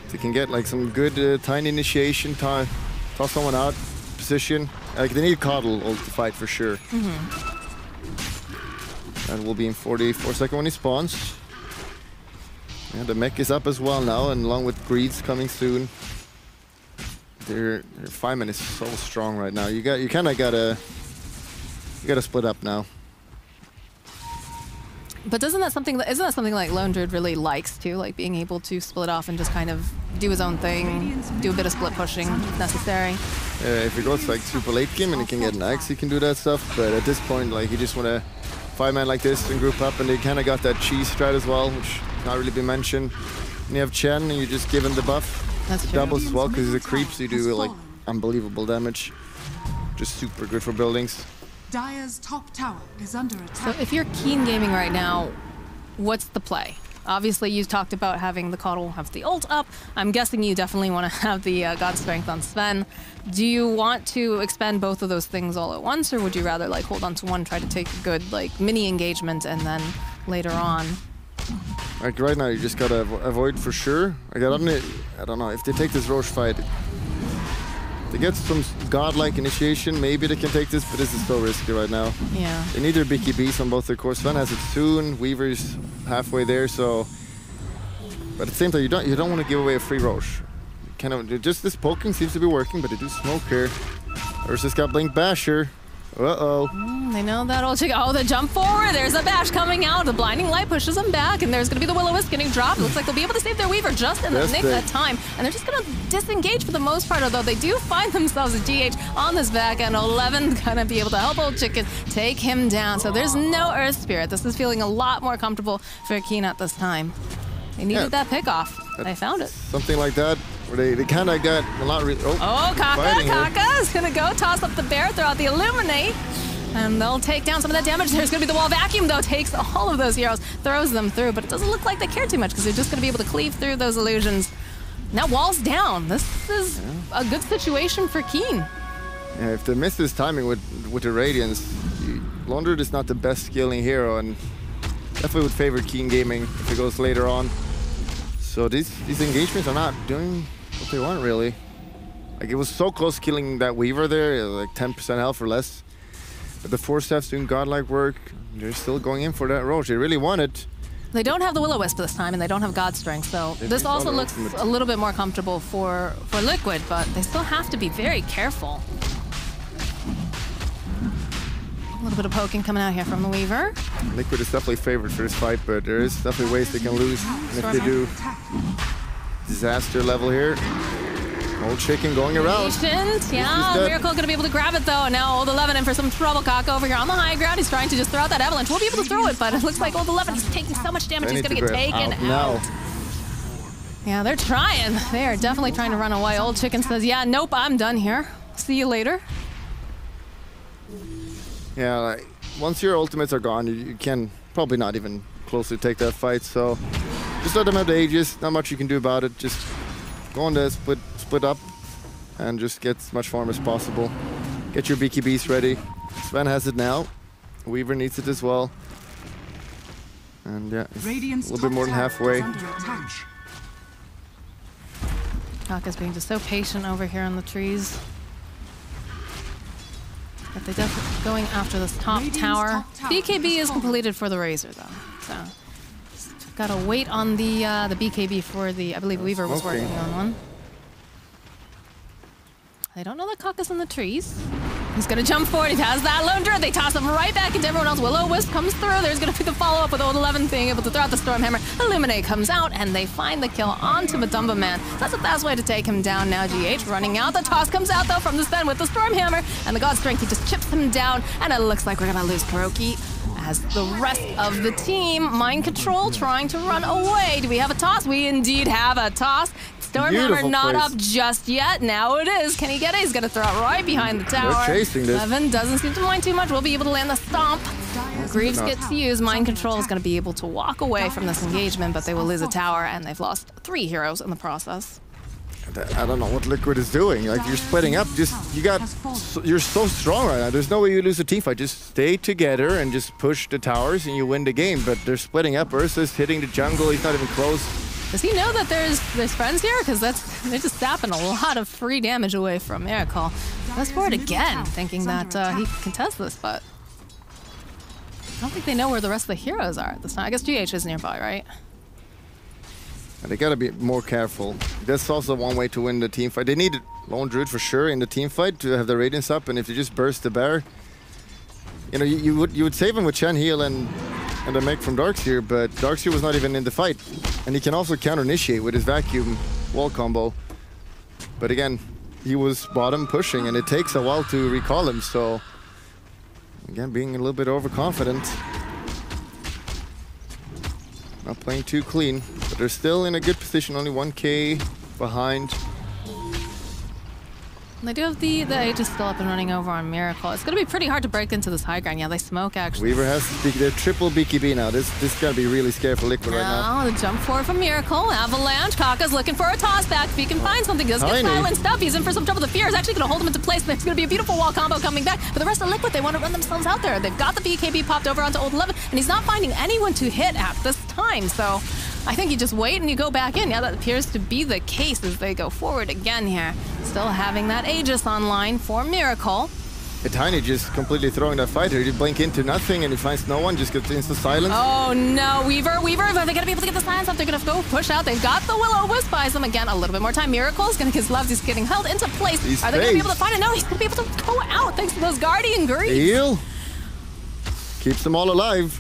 they can get like some good tiny initiation, toss someone out, position. Like they need Coddle ult to fight for sure. And we'll be in 44 seconds when he spawns. Yeah, the mech is up as well now, and along with Greeds coming soon. Their 5-man is so strong right now. You kind of gotta split up now. But isn't that something like Lone Druid really likes too, like being able to split off and just kind of do his own thing, do a bit of split pushing if necessary? If he goes like super late game and he can get an axe, he can do that stuff. But at this point, like you just want to 5-man like this and group up, and they kind of got that cheese strat as well, which not really been mentioned. And you have Chen, and you just give him the buff. That's true. Doubles as well, because he's a creep, so you do like unbelievable damage. Just super good for buildings. Dire's top tower is under attack. So if you're Keen Gaming right now, what's the play? Obviously, you talked about having the Coddle have the ult up. I'm guessing you definitely want to have the God Strength on Sven. Do you want to expend both of those things all at once, or would you rather like hold on to one, try to take a good like mini engagement, and then later on? Like right now, you just gotta avoid for sure. I don't know if they take this Roche fight. They get some godlike initiation, maybe they can take this, but this is so risky right now. Yeah. They need their BKBs on both their cores. Sven has it soon. Weaver's halfway there, so. But at the same time, you don't want to give away a free Roche. Kind of just this poking seems to be working, but they do smoke here. Versus got Blink Basher. Uh-oh. They know that old chick. Oh, the jump forward. There's a bash coming out. The blinding light pushes them back, and there's going to be the Will-O-Wisp getting dropped. Looks like they'll be able to save their Weaver just in the nick of time. And they're just going to disengage for the most part, although they do find themselves a GH on this back, and 11 going to be able to help old chicken take him down. So there's no Earth Spirit. This is feeling a lot more comfortable for Keen at this time. They needed that pick-off. They found it. Something like that, where they kind of got a lot of... Kaka is going to go toss up the bear, throw out the Illuminate, and they'll take down some of that damage. There's going to be the wall vacuum, though, takes all of those heroes, throws them through, but it doesn't look like they care too much because they're just going to be able to cleave through those illusions. Now wall's down. This is a good situation for Keen. Yeah, if they miss this timing with the Radiance, Laundred is not the best scaling hero, and definitely would favor Keen Gaming if it goes later on. So these engagements are not doing what they want, really. Like, it was so close killing that Weaver there, like 10% health or less. But the 4-staff's doing godlike work. They're still going in for that Roach. They really want it. They don't have the Will-O-Wisp this time, and they don't have God Strength, so this also looks a little bit more comfortable for Liquid, but they still have to be very careful. A little bit of poking coming out here from the Weaver. Liquid is definitely favored for this fight, but there is definitely ways they can lose. And if they do, disaster level here. Old chicken going around. Yeah, Miracle gonna be able to grab it though. Now Old 11 in for some trouble. Kaka over here on the high ground. He's trying to just throw out that avalanche. We'll be able to throw it, but it looks like Old 11 is taking so much damage. He's gonna get taken out. Yeah, they're trying. They are definitely trying to run away. Old chicken says, yeah, nope, I'm done here. See you later. Yeah, like, once your ultimates are gone, you can probably not even closely take that fight, so just let them have the Aegis. Not much you can do about it. Just go on the split up and just get as much farm as possible. Get your BKBs ready. Sven has it now. Weaver needs it as well. And yeah, a little bit more than halfway. Kaka's being just so patient over here on the trees. But they're definitely going after this top tower. BKB is completed for the Razor, though. So, gotta wait on the BKB for the, I believe Weaver was working on one. They don't know that Kaka's in the trees. He's gonna jump forward, he has that Lone Druid, they toss him right back into everyone else. Will-O-Wisp comes through, there's gonna be the follow-up with Old 11 being able to throw out the Stormhammer. Illuminate comes out, and they find the kill onto Madumba Man. That's the fast way to take him down now. GH running out, the toss comes out though from the Sven with the Stormhammer, and the God Strength, he just chips him down, and it looks like we're gonna lose Kuroki. As the rest of the team, Mind Control trying to run away. Do we have a toss? We indeed have a toss. Stormhammer not up just yet. Now it is. Can he get it? He's going to throw it right behind the tower. They're chasing this. Evan doesn't seem to mind too much. We'll be able to land the stomp. Greaves gets used. Mind Control is going to be able to walk away from this engagement, but they will lose a tower, and they've lost 3 heroes in the process. I don't know what Liquid is doing. Like, you're splitting up. You're so strong right now. There's no way you lose a team fight. Just stay together and just push the towers, and you win the game. But they're splitting up. Ursa's hitting the jungle. He's not even close. Does he know that there's friends here? Because they're just zapping a lot of free damage away from Miracle. Let's forward again, thinking that he can test this, but I don't think they know where the rest of the heroes are at this time. I guess GH is nearby, right? And they gotta be more careful. That's also one way to win the team fight. They need Lone Druid for sure in the team fight to have the Radiance up, and if you just burst the bear, you know, you would save him with Chen Heal and the mech from Darkseer, but Darkseer was not even in the fight. And he can also counter-initiate with his vacuum wall combo. But again, he was bottom pushing, and it takes a while to recall him, so again, being a little bit overconfident. Not playing too clean, but they're still in a good position, only 1k behind. And they do have the Aegis still up and running over on Miracle. It's going to be pretty hard to break into this high ground. Yeah, they smoke, actually. Weaver has the triple BKB now. This got to be really scary for Liquid right now. The jump forward from Miracle. Avalanche. Kaka's looking for a toss back. If he can find something, does get silenced up. He's in for some trouble. The Fear is actually going to hold him into place. There's going to be a beautiful wall combo coming back. But the rest of Liquid, they want to run themselves out there. They've got the BKB popped over onto Old 11, and he's not finding anyone to hit at this time. So I think you just wait and you go back in. Yeah, that appears to be the case as they go forward again here. Still having that Aegis online for Miracle. Tiny just completely throwing that fight here. He blink into nothing and he finds no one, just gets into silence. Oh no, Weaver, are they gonna be able to get the silence up? They're gonna go push out. They've got the Will-O-Wisp, buys them again a little bit more time. Miracle's gonna get his gloves, he's getting held into place. Are they gonna be able to find it? No, he's gonna be able to go out thanks to those Guardian Greaves. Heal. Keeps them all alive.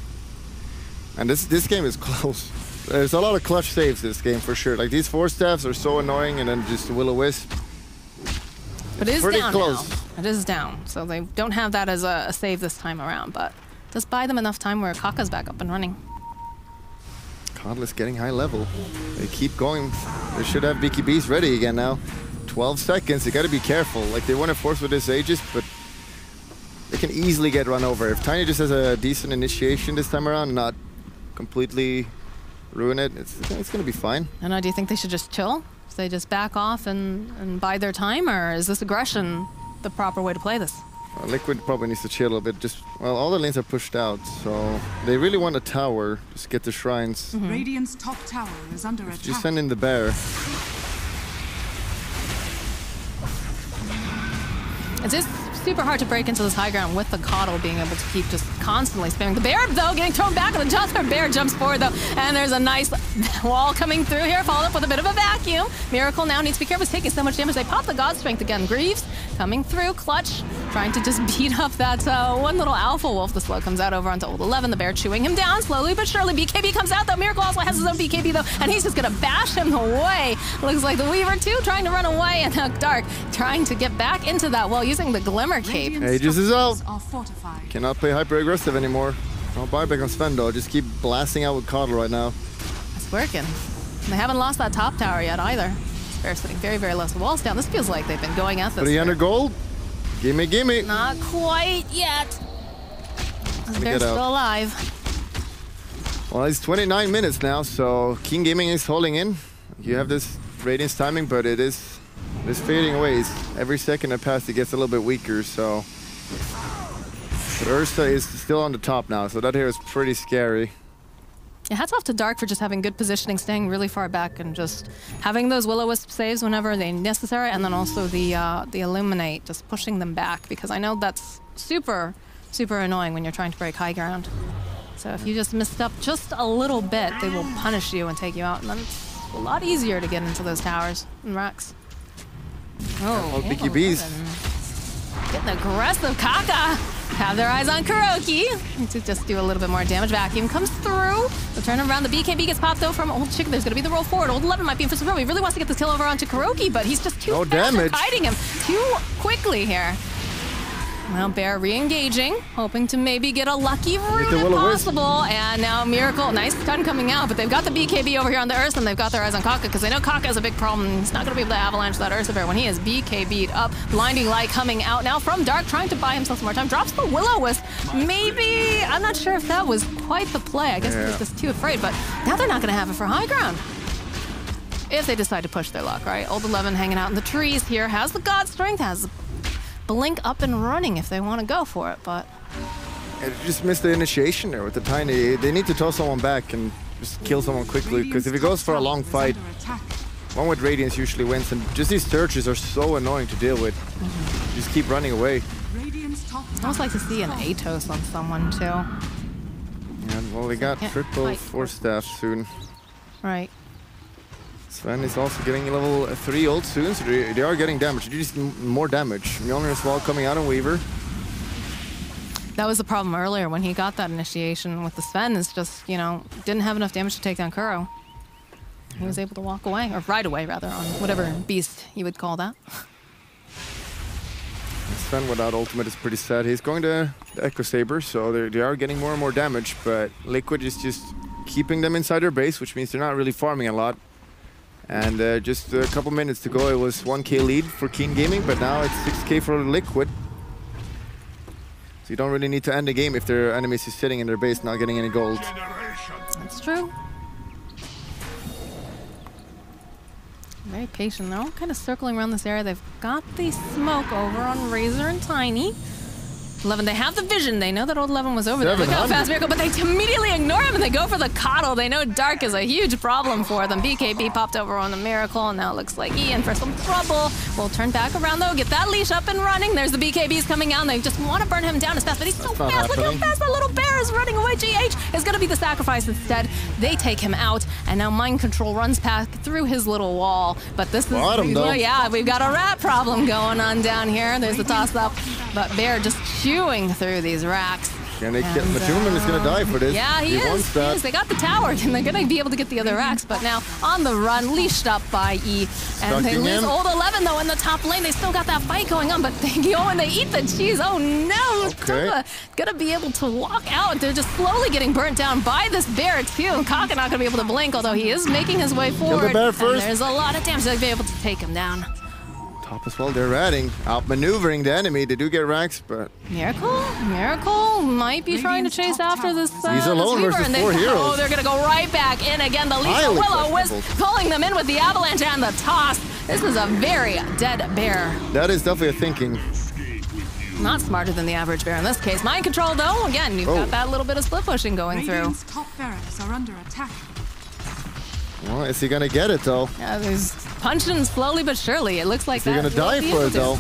And this game is close. There's a lot of clutch saves this game for sure. Like these 4 staffs are so annoying, and then just the Will-O-Wisp. But it is pretty down close. now. It is down, so they don't have that as a save this time around, but just buy them enough time where Kaka's back up and running. Codless getting high level. They keep going. They should have BKBs ready again now. 12 seconds, they gotta be careful. Like they want to force with this Aegis, but they can easily get run over. If Tiny just has a decent initiation this time around and not completely ruin it, it's gonna be fine. I know, do you think they should just chill? So they just back off and bide their time, or is this aggression the proper way to play this? Liquid probably needs to chill a little bit. Just, well, all the lanes are pushed out, so they really want a tower. Just get the shrines. Radiant's top tower is under attack. Just send in the bear. It's just super hard to break into this high ground with the Coddle being able to keep just constantly spamming. The bear, though, getting thrown back, and the other bear jumps forward, though, and there's a nice wall coming through here, followed up with a bit of a vacuum. Miracle now needs to be careful. He's taking so much damage. They pop the God Strength again. Greaves coming through, clutch, trying to just beat up that one little Alpha Wolf. The slow comes out over onto Old 11. The bear chewing him down slowly but surely. BKB comes out, though. Miracle also has his own BKB, though, and he's just going to bash him away. Looks like the Weaver, too, trying to run away, and Dark trying to get back into that wall using the Glimmer Cape. Aegis is out. Cannot play hyper aggressive anymore. No buyback on Sven though. Just keep blasting out with Coddle right now. It's working. They haven't lost that top tower yet either. They're sitting very, very low. So walls down. This feels like they've been going at this. 300 gold. Gimme, gimme. Not quite yet. They're still alive. Well, it's 29 minutes now, so King Gaming is holding in. You have this Radiance timing, but it's fading away. Every second that passes, it gets a little bit weaker, so... But Ursa is still on the top now, so that here is pretty scary. Yeah, hats off to Dark for just having good positioning, staying really far back, and just having those Will-O-Wisp saves whenever they're necessary, and then also the Illuminate, just pushing them back, because I know that's super, super annoying when you're trying to break high ground. So if you just missed up just a little bit, they will punish you and take you out, and then it's a lot easier to get into those towers and racks. Oh, BKBs. Getting aggressive, Kaka. Have their eyes on Kuroki to just do a little bit more damage. Vacuum comes through. The turn around, the BKB gets popped though from Old Chicken. There's gonna be the roll forward. Old 11 might be in for some room. He really wants to get this kill over onto Kuroki, but he's just too fast at hiding him too quickly here. Well, Bear re-engaging, hoping to maybe get a lucky root if possible. And now Miracle, nice stun coming out, but they've got the BKB over here on the Ursa, and they've got their eyes on Kaka, because they know Kaka is a big problem. He's not going to be able to avalanche that Ursa Bear when he is BKB'd up. Blinding Light coming out now from Dark, trying to buy himself some more time. Drops the Will-O-Wisp. Maybe, I'm not sure if that was quite the play. I guess he was just too afraid, but now they're not going to have it for high ground. If they decide to push their luck, right? Old 11 hanging out in the trees here, has the God Strength, has Blink up and running if they want to go for it, but... It just missed the initiation there with the Tiny. They need to toss someone back and just kill someone quickly, because if it goes for a long fight, one with Radiance usually wins, and just these searches are so annoying to deal with. Just keep running away. I'd almost like to see an Atos on someone, too. Yeah, well, they got triple 4 staff soon. Right. Sven is also getting level 3 ult soon, so they are getting damage. They just need more damage. Mjolnir as well coming out on Weaver. That was the problem earlier when he got that initiation with the Sven, is just, you know, didn't have enough damage to take down Kuro. He was able to walk away, or ride away rather, on whatever beast you would call that. Sven without ultimate is pretty sad. He's going to the Echo Saber, so they are getting more and more damage, but Liquid is just keeping them inside their base, which means they're not really farming a lot. And just a couple minutes to go, it was 1k lead for Keen Gaming, but now it's 6k for Liquid. So you don't really need to end the game if their enemies is sitting in their base not getting any gold. That's true. Very patient. They're all kind of circling around this area. They've got the smoke over on Razor and Tiny. 11, they have the vision. They know that old 11 was over there. Look how fast Miracle, but they immediately ignore him and they go for the coddle. They know Dark is a huge problem for them. BKB popped over on the Miracle, and now it looks like Ian for some trouble. We'll turn back around though, get that leash up and running. There's the BKBs coming out, and they just want to burn him down as fast, but he's so fast. Look how fast that little bear is running away. GH is going to be the sacrifice instead. They take him out, and now Mind Control runs past through his little wall. But this is, yeah, we've got a rat problem going on down here. There's the toss up, but Bear just chewing through these racks. And Matumman is going to die for this. Yeah, he is. They got the tower, and they're going to be able to get the other racks, but now on the run, leashed up by E. And they lose old 11, though, in the top lane. They still got that fight going on, but they go and they eat the cheese. Oh, no. Okay. Going to be able to walk out. They're just slowly getting burnt down by this bear, too. Kaka not going to be able to blink, although he is making his way forward. Kill the bear first. And there's a lot of damage. They'll be able to take him down. Top as well, they're ratting, outmaneuvering the enemy. They do get racks, but... Miracle might be trying to chase after this He's alone versus 4 heroes. Oh, they're going to go right back in again. The Lisa Will-O-Wisp pulling them in with the avalanche and the toss. This is a very dead bear. That is definitely a thinking. Not smarter than the average bear in this case. Mind Control, though, again, you've got that little bit of split pushing going through. Top barracks are under attack. Well, is he gonna get it though? Yeah, he's punching slowly but surely. It looks like he's gonna die for it though.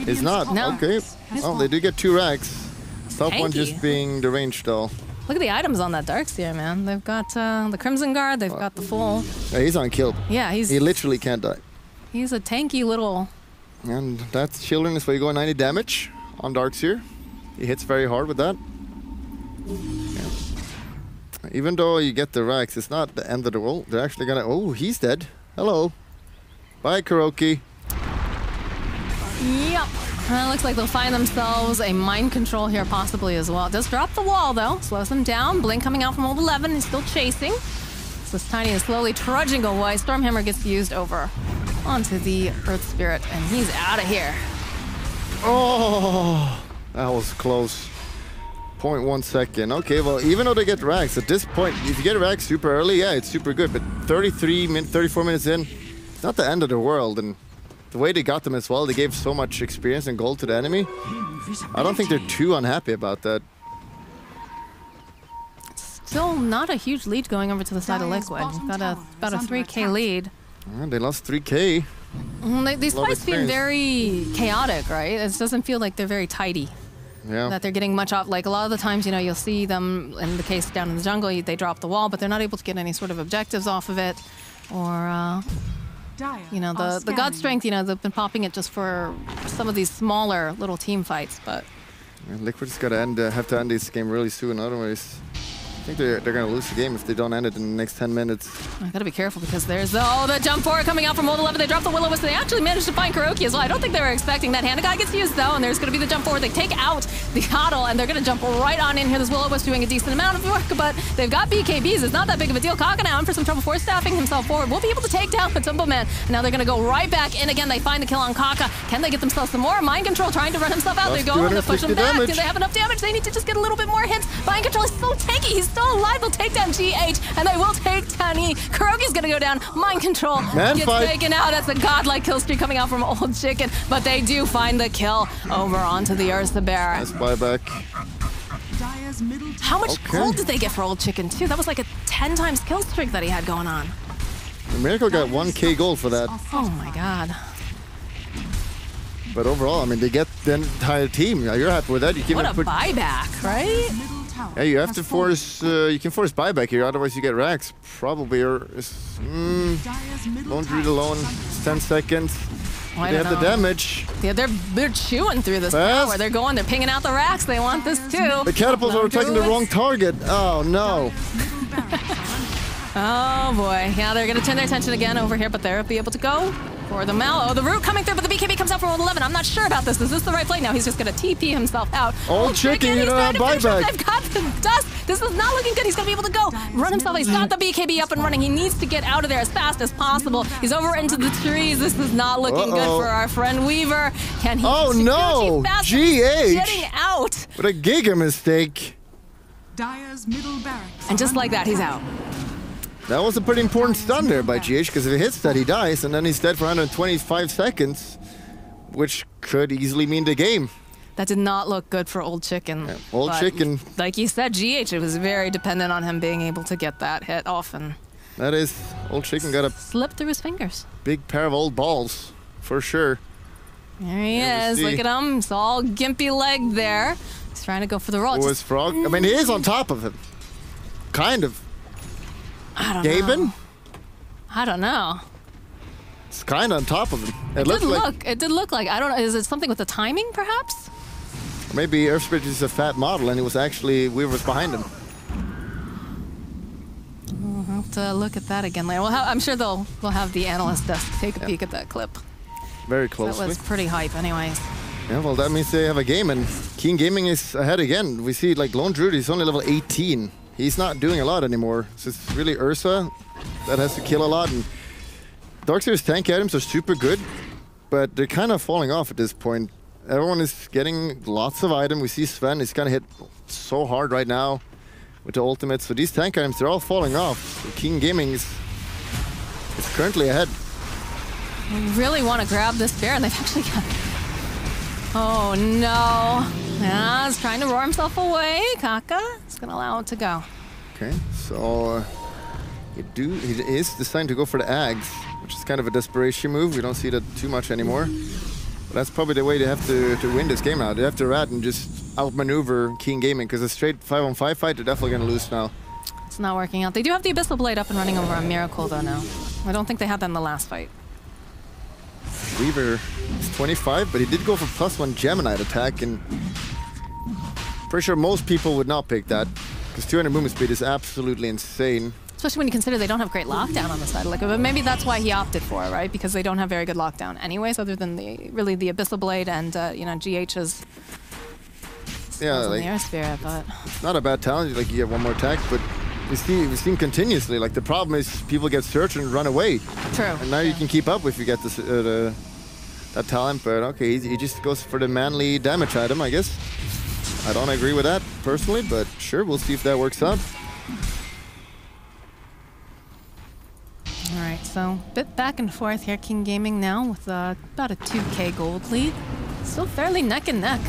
He's not. No. Okay. Oh, they do get 2 racks. Top one just being the range though. Look at the items on that Darkseer, man. They've got the Crimson Guard. They've got the full. Yeah, he's unkilled. Yeah, he literally can't die. He's a tanky little. And that's Children is where you go 90 damage on Darkseer. He hits very hard with that. Even though you get the racks, it's not the end of the world. They're actually gonna... Oh, he's dead. Hello. Bye, Kuroki. Yep. It looks like they'll find themselves a Mind Control here possibly as well. It does drop the wall, though. Slows them down. Blink coming out from old 11. He's still chasing. So this Tiny is slowly trudging away. Stormhammer gets used over onto the Earth Spirit, and he's out of here. Oh, that was close. 0.1 second. Okay, well, even though they get racks, at this point, if you get racks super early, yeah, it's super good. But 34 minutes in, it's not the end of the world. And the way they got them as well, they gave so much experience and gold to the enemy. I don't think they're too unhappy about that. Still not a huge lead going over to the side of Liquid. Got about a 3K lead. They lost 3K. These fights seem very chaotic, right? It doesn't feel like they're very tidy. Yeah. That they're getting much off. Like a lot of the times, you know, you'll see them in the case down in the jungle, they drop the wall, but they're not able to get any sort of objectives off of it. Or, you know, the God Strength, you know, they've been popping it just for some of these smaller little team fights, but... Liquid's got to have to end this game really soon, otherwise... I think they're going to lose the game if they don't end it in the next 10 minutes. I got to be careful because there's the jump forward coming out from old 11. They drop the Will-O-Wisp. They actually managed to find Kuroki as well. I don't think they were expecting that. Hand-of-God gets used though, and there's going to be the jump forward. They take out the Coddle, and they're going to jump right on in here. This Will-O-Wisp doing a decent amount of work, but they've got BKBs. It's not that big of a deal. Kaka now in for some trouble force staffing himself forward. We'll be able to take down the Tumble Man. And now they're going to go right back in again. They find the kill on Kaka. Can they get themselves some more? Mind Control trying to run himself out. They go and they push him back. Do they have enough damage? They need to just get a little bit more hits. Mind Control is so tanky. He's still alive. They'll take down GH, and they will take Tiny. Kuroki's gonna go down. Mind Control gets taken out. That's a godlike kill streak coming out from Old Chicken, but they do find the kill over onto the Ursa Bear. Nice buyback. How much gold did they get for Old Chicken, too? That was like a 10 times kill streak that he had going on. The Miracle got 1K gold for that. Oh my god. But overall, I mean, they get the entire team. You're happy with that. You can what a buyback, right? Yeah, you have to force. You can force buyback here, otherwise you get racks. Probably, or don't read alone. It's 10 seconds. Well, they have the damage. Yeah, they're chewing through this power. They're going. They're pinging out the racks. They want this too. The catapults are attacking the wrong target. Oh no. Oh boy. Yeah, they're gonna turn their attention again over here, but they'll be able to go for the Mallow. The root coming through, but the BKB comes out from old 11. I'm not sure about this. Is this the right play? Now he's just gonna TP himself out. Old Chicken, you don't have buyback. They've got the dust. This is not looking good. He's gonna be able to go run himself. He's got the BKB up and running. He needs to get out of there as fast as possible. He's over into the trees. This is not looking good for our friend Weaver. Can he? Oh no! GH getting out. What a giga mistake. Dire's middle barracks. And just like that, he's out. That was a pretty important stun there by GH, because if he hits that, he dies, and then he's dead for 125 seconds, which could easily mean the game. That did not look good for Old Chicken. Yeah, Old but Chicken. Like you said, GH, it was very dependent on him being able to get that hit often. That is, Old Chicken got a Slipped through his fingers. big pair of old balls, for sure. There he There we is. see. Look at him. It's all gimpy leg there. He's trying to go for the roll. Who is Frog? I mean, he is on top of him. Kind of. I don't Gaben? know. I don't know. It's kind of on top of him. It looks did like look. It did look like. I don't know. Is it something with the timing, perhaps? maybe Earthspirit is a fat model and it was actually Weaver's behind him. We'll have to look at that again later. I'm sure we'll have the analyst desk take a peek at that clip. Very That closely. was pretty hype, anyways. Yeah, well, that means they have a game, and Keen Gaming is ahead again. We see, like, Lone Druid is only level 18. He's not doing a lot anymore. So it's really Ursa that has to kill a lot. And Darkseer's tank items are super good, but they're kind of falling off at this point. Everyone is getting lots of items. We see Sven is kind of hit so hard right now with the ultimate. So these tank items, they're all falling off. So Keen Gaming is currently ahead. We really want to grab this bear, and they've actually got... Oh, no. Yeah, he's trying to roar himself away. Kaka is going to allow it to go. Okay, so he is deciding to go for the Ags, which is kind of a desperation move. We don't see that too much anymore. But that's probably the way they have to win this game now. They have to rat and just outmaneuver Keen Gaming, because a straight 5-on-5 fight, they're definitely going to lose now. It's not working out. They do have the Abyssal Blade up and running over a Miracle, though, now. I don't think they had that in the last fight. Weaver is 25, but he did go for +1 Gemini attack, and pretty sure most people would not pick that, because 200 movement speed is absolutely insane. Especially when you consider they don't have great lockdown on the side. Like, but maybe that's why he opted for it, right? Because they don't have very good lockdown anyways, other than the Abyssal Blade and you know, GH's. Yeah, like the Air Spirit, but not a bad talent. Like, you get one more attack, but we've seen continuously. Like, the problem is people get searched and run away. true. And now you can keep up if you get this, that talent, but okay, he just goes for the manly damage item, I guess. I don't agree with that personally, but sure, we'll see if that works out. All right, so bit back and forth here. King Gaming now with about a 2K gold lead. Still fairly neck and neck.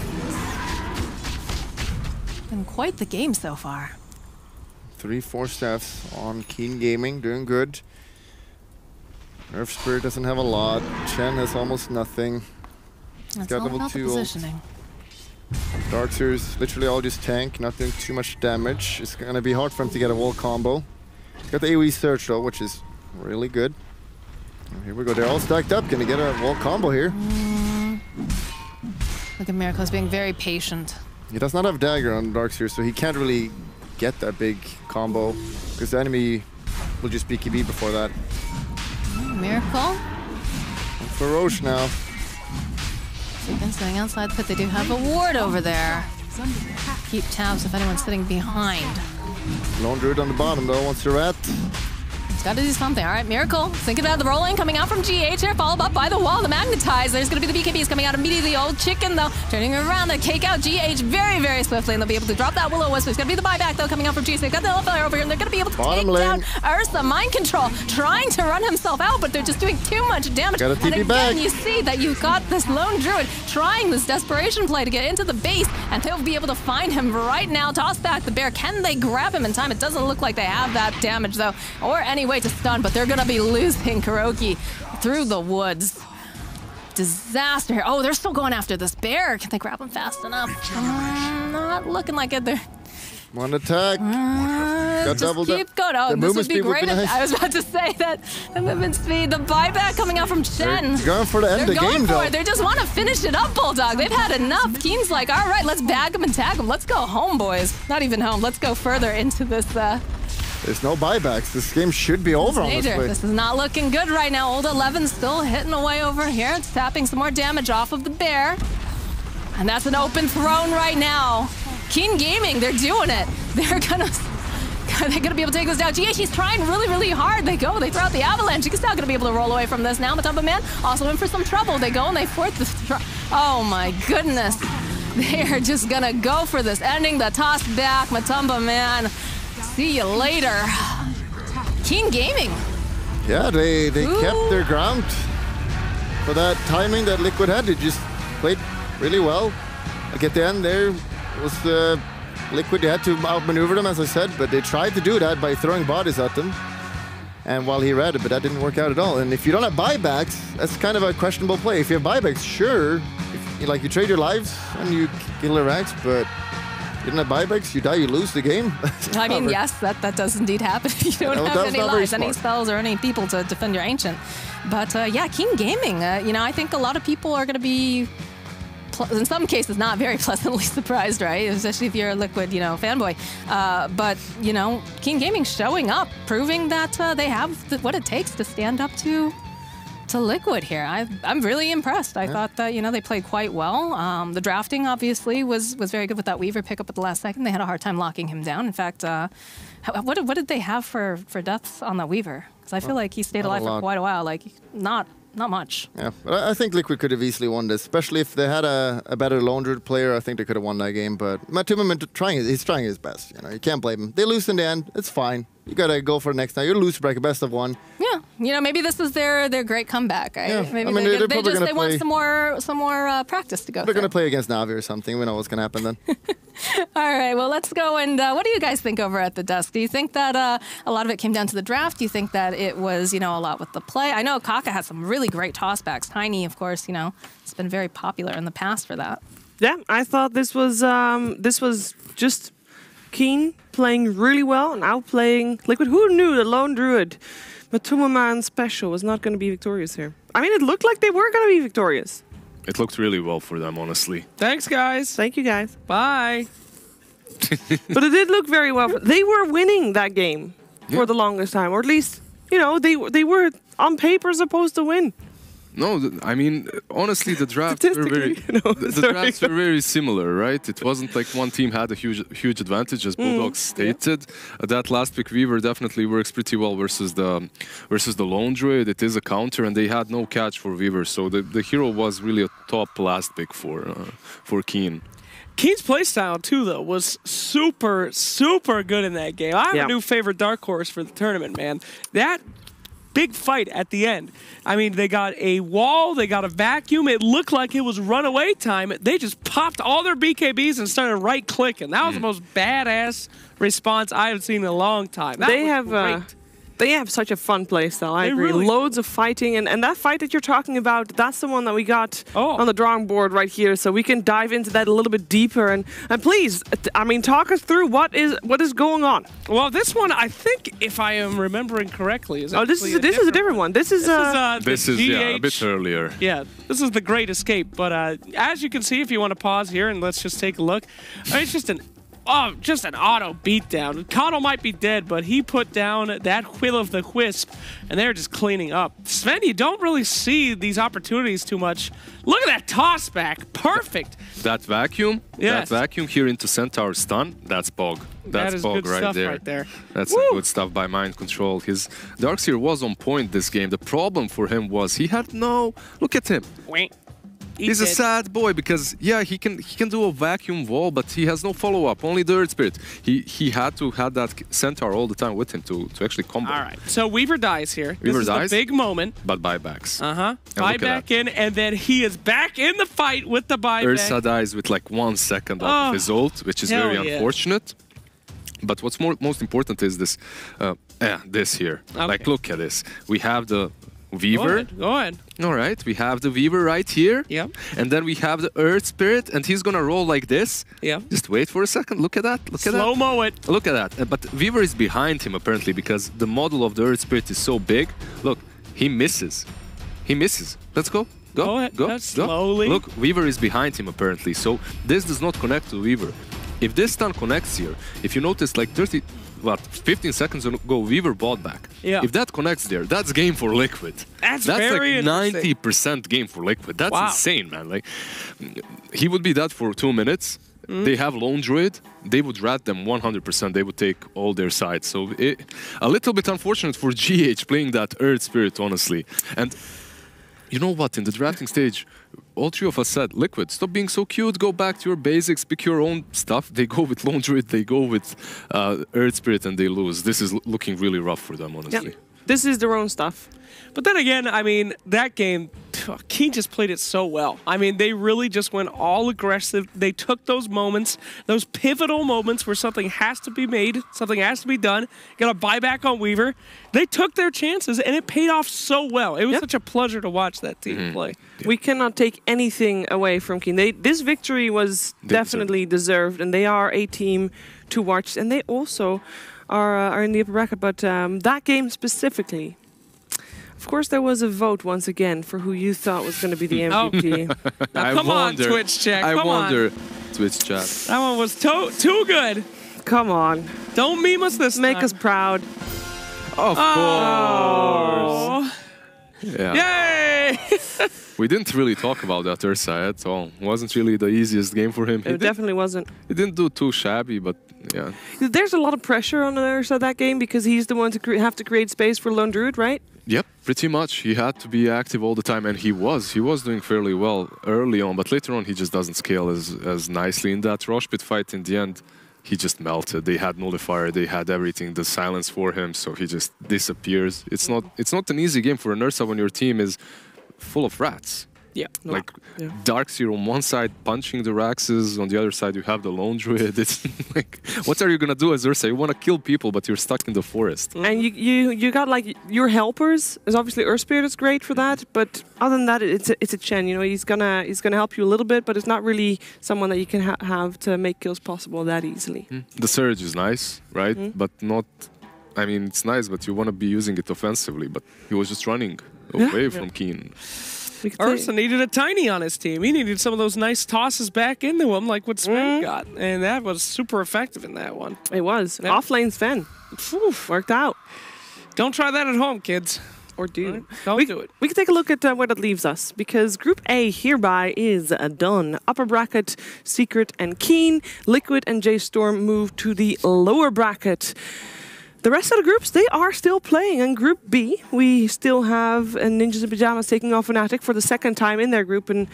Been quite the game so far. 3-4 staffs on Keen Gaming, doing good. Earth Spirit doesn't have a lot. Chen has almost nothing. That's got all level about the 2 ult. positioning. Darkseer is literally all just tank, not doing too much damage. It's gonna be hard for him to get a wall combo. He's got the AoE search though, which is really good. And here we go, they're all stacked up. Gonna get a wall combo here. Look at Miracle's being very patient. He does not have dagger on Darkseer, so he can't really get that big combo, because the enemy will just be KB before that. Miracle. For Roche now. Chicken sitting outside the pit. They do have a ward over there. Keep tabs if anyone's sitting behind. Lone Druid on the bottom though, wants to rat. He's got to do something. All right, Miracle. Thinking about the rolling coming out from GH here, followed up by the wall, the Magnetize. There's going to be the BKBs coming out immediately. Old Chicken, though, turning around to cake out GH very, very swiftly, and they'll be able to drop that Will-O-Wisp. It's going to be the buyback, though, coming out from GH. They've got the Hellfire over here, and they're going to be able to Bottom take lane. down Ursa. Mind Control, trying to run himself out, but they're just doing too much damage. Got a And TP again, back. you see that you've got this Lone Druid trying this desperation play to get into the base, and they'll be able to find him right now. Toss back the bear. Can they grab him in time? It doesn't look like they have that damage, though, or any way to stun, but they're going to be losing Kuroki through the woods. Disaster here. Oh, they're still going after this bear. Can they grab him fast enough? Not looking like it. They're One attack. Got just doubled keep up. going. Oh, The this movement would be speed would great. be nice. I was about to say that. The movement speed, the buyback coming out from Chen. They're going for the end of the They're going game for though. it. They just want to finish it up, Bulldog. They've had enough. Keen's like, all right, let's bag them and tag them. Let's go home, boys. Not even home. Let's go further into this. There's no buybacks. This game should be over Major. honestly. This is not looking good right now. Old 11 still hitting away over here. It's tapping some more damage off of the bear. And that's an open throne right now. Keen Gaming, they're doing it. They're gonna be able to take this down. GH, he's trying really, really hard. They go, they throw out the avalanche. He's not gonna be able to roll away from this now. Matumba Man also in for some trouble. They go and they fourth the oh my goodness. They are just gonna go for this ending. The toss back, Matumba Man. See you later. Keen Gaming. Yeah, they Ooh. kept their ground. For that timing that Liquid had, they just played really well. Like at the end there was Liquid. They had to outmaneuver them, as I said, but they tried to do that by throwing bodies at them. And while he read it, but that didn't work out at all. And if you don't have buybacks, that's kind of a questionable play. If you have buybacks, sure, if you trade your lives and you kill their racks, but you don't have buybacks, you die, you lose the game. I mean, yes, that does indeed happen. You don't have any lives, any spells, or any people to defend your Ancient. But yeah, King Gaming, I think a lot of people are going to be, in some cases, not very pleasantly surprised, right? Especially if you're a Liquid, fanboy. But, King Gaming showing up, proving that they have what it takes to stand up to Liquid here. I'm really impressed. I thought that, they played quite well. The drafting, obviously, was very good with that Weaver pickup at the last second. They had a hard time locking him down. In fact, what did they have for deaths on the Weaver? Because I feel like he stayed alive for quite a while. Like, not much. Yeah, but I think Liquid could have easily won this, especially if they had a better Lone Druid player. I think they could have won that game, but Matuma, he's trying his best. You can't blame him. They lose in the end. It's fine. You gotta go for the next time. You're a loser bracket, best of one. Yeah, maybe this is their great comeback. Right? Yeah. Maybe they want some more practice to go. They're gonna play against Navi or something. We know what's gonna happen then. All right, well, let's go. And what do you guys think over at the desk? Do you think that a lot of it came down to the draft? Do you think that it was, a lot with the play? I know Kaka had some really great tossbacks. Tiny, of course, it's been very popular in the past for that. Yeah, I thought this was just Keen playing really well and outplaying Liquid. Who knew the Lone Druid Matuma Man special was not going to be victorious here? I mean, it looked like they were going to be victorious. It looked really well for them, honestly. Thanks, guys. Thank you, guys. Bye. But it did look very well. They were winning that game for the longest time, or at least, they were on paper supposed to win. No, I mean, honestly, the drafts were drafts were very similar, right? It wasn't like one team had a huge advantage, as Bulldogs stated. That last pick Weaver definitely works pretty well versus the Lone Druid. It is a counter, and they had no catch for Weaver, so the hero was really a top last pick for Keen. Keen's playstyle, too, though, was super, super good in that game. I have a new favorite dark horse for the tournament, man. That big fight at the end. I mean, they got a wall, they got a vacuum. It looked like it was runaway time. They just popped all their BKBs and started right-clicking. That was the most badass response I have seen in a long time. They have such a fun playstyle. I agree. Really Loads of fighting, and that fight that you're talking about, that's the one that we got on the drawing board right here. So we can dive into that a little bit deeper. And please, I mean, talk us through what is going on. Well, this one, I think, if I am remembering correctly, is this is a different one. This is a bit earlier. Yeah, this is the Great Escape. But as you can see, if you want to pause here and let's just take a look, it's just an auto beatdown. Connell might be dead, but he put down that Will of the Wisp, and they're just cleaning up. Sven, you don't really see these opportunities too much. Look at that toss back. Perfect. That vacuum, that vacuum here into Centaur stun, that's Bog. That's Bog right there. That's good stuff by Mind Control. His Darkseer was on point this game. The problem for him was he had no... Look at him. He's a sad boy because, yeah, he can do a vacuum wall, but he has no follow-up, only the Earth Spirit. He had to have that Centaur all the time with him to actually combo. All right, so Weaver dies here. Weaver this dies, is the big moment. But buybacks. Buyback in, and then he is back in the fight with the buyback. Ursa dies with like 1 second off of his ult, which is very unfortunate. But what's most important is this, this here. Okay. Like, look at this. We have the Weaver. Go ahead. All right, we have the Weaver right here. Yeah. And then we have the Earth Spirit, and he's gonna roll like this. Yeah. Just wait for a second. Look at that. Look at that. Slow-mo it. Look at that. But Weaver is behind him apparently because the model of the Earth Spirit is so big. Look, he misses. He misses. Let's go. Go ahead. Go. Slowly. Look, Weaver is behind him apparently. So this does not connect to Weaver. If this stun connects here, if you notice like 15 seconds ago, Weaver bought back. Yeah. If that connects there, that's game for Liquid. That's very like 90% game for Liquid. That's insane, man. Like, he would be that for 2 minutes. They have Lone Druid. They would rat them 100%. They would take all their sides. So a little bit unfortunate for GH playing that Earth Spirit, honestly. And you know what? In the drafting stage, all three of us said, Liquid, stop being so cute, go back to your basics, pick your own stuff. They go with Lone Druid, they go with Earth Spirit, and they lose. This is looking really rough for them, honestly. Yep. This is their own stuff. But then again, I mean, that game, Keen just played it so well. I mean, they really just went all aggressive. They took those moments, those pivotal moments where something has to be made, something has to be done. Got a buyback on Weaver. They took their chances, and it paid off so well. It was such a pleasure to watch that team play. We cannot take anything away from Keen. This victory was definitely deserved, and they are a team to watch. And they also are in the upper bracket, but that game specifically. Of course, there was a vote once again for who you thought was going to be the MVP. Now, come on, Twitch chat. I wonder, Twitch chat. That one was too good. Come on. Don't meme us this Make time. us proud. Of course. Yeah. Yay! We didn't really talk about that Ursa at all. It wasn't really the easiest game for him. It definitely wasn't. He didn't do too shabby, but yeah. There's a lot of pressure on Ursa that game because he's the one to have to create space for Lone Druid, right? Yep, pretty much. He had to be active all the time, and he was doing fairly well early on, but later on he just doesn't scale as nicely. In that Rosh Pit fight, in the end, he just melted. They had Nullifier, they had everything, the silence for him, so he just disappears. It's not an easy game for an Ursa when your team is full of rats. Yeah. Like Darkseer on one side punching the Raxes, on the other side you have the Lone Druid. It's like, what are you gonna do as Ursa? You wanna kill people, but you're stuck in the forest. And you got like your helpers. Is obviously Earthspirit is great for that, but other than that, it's a Chen. You know, he's gonna help you a little bit, but it's not really someone that you can have to make kills possible that easily. The Surge is nice, right? But not. I mean, it's nice, but you want to be using it offensively. But he was just running away from Keen. Ursa needed a Tiny on his team. He needed some of those nice tosses back into him like what Sven got. And that was super effective in that one. It was. Offlane Sven. Worked out. Don't try that at home, kids. Or do. Right? Don't do it. We can take a look at where that leaves us, because Group A hereby is done. Upper bracket, Secret and Keen. Liquid and J-Storm move to the lower bracket. The rest of the groups, they are still playing. In Group B, we still have Ninjas in Pajamas taking on Fnatic for the second time in their group. And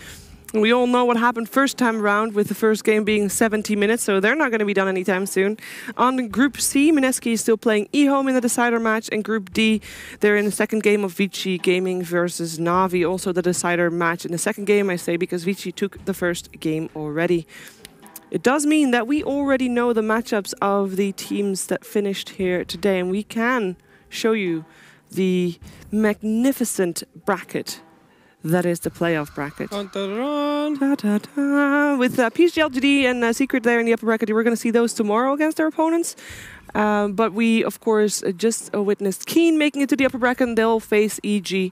we all know what happened first time around, with the first game being 70 minutes, so they're not going to be done anytime soon. On Group C, Mineski is still playing eHome in the decider match. And Group D, they're in the second game of Vici Gaming versus Na'Vi, also the decider match in the second game, I say, because Vici took the first game already. It does mean that we already know the matchups of the teams that finished here today, and we can show you the magnificent bracket that is the playoff bracket. Dun, dun, dun. Da, da, da. With PSG, LGD, and Secret there in the upper bracket, we're going to see those tomorrow against their opponents. But we, of course, just witnessed Keen making it to the upper bracket, and they'll face EG.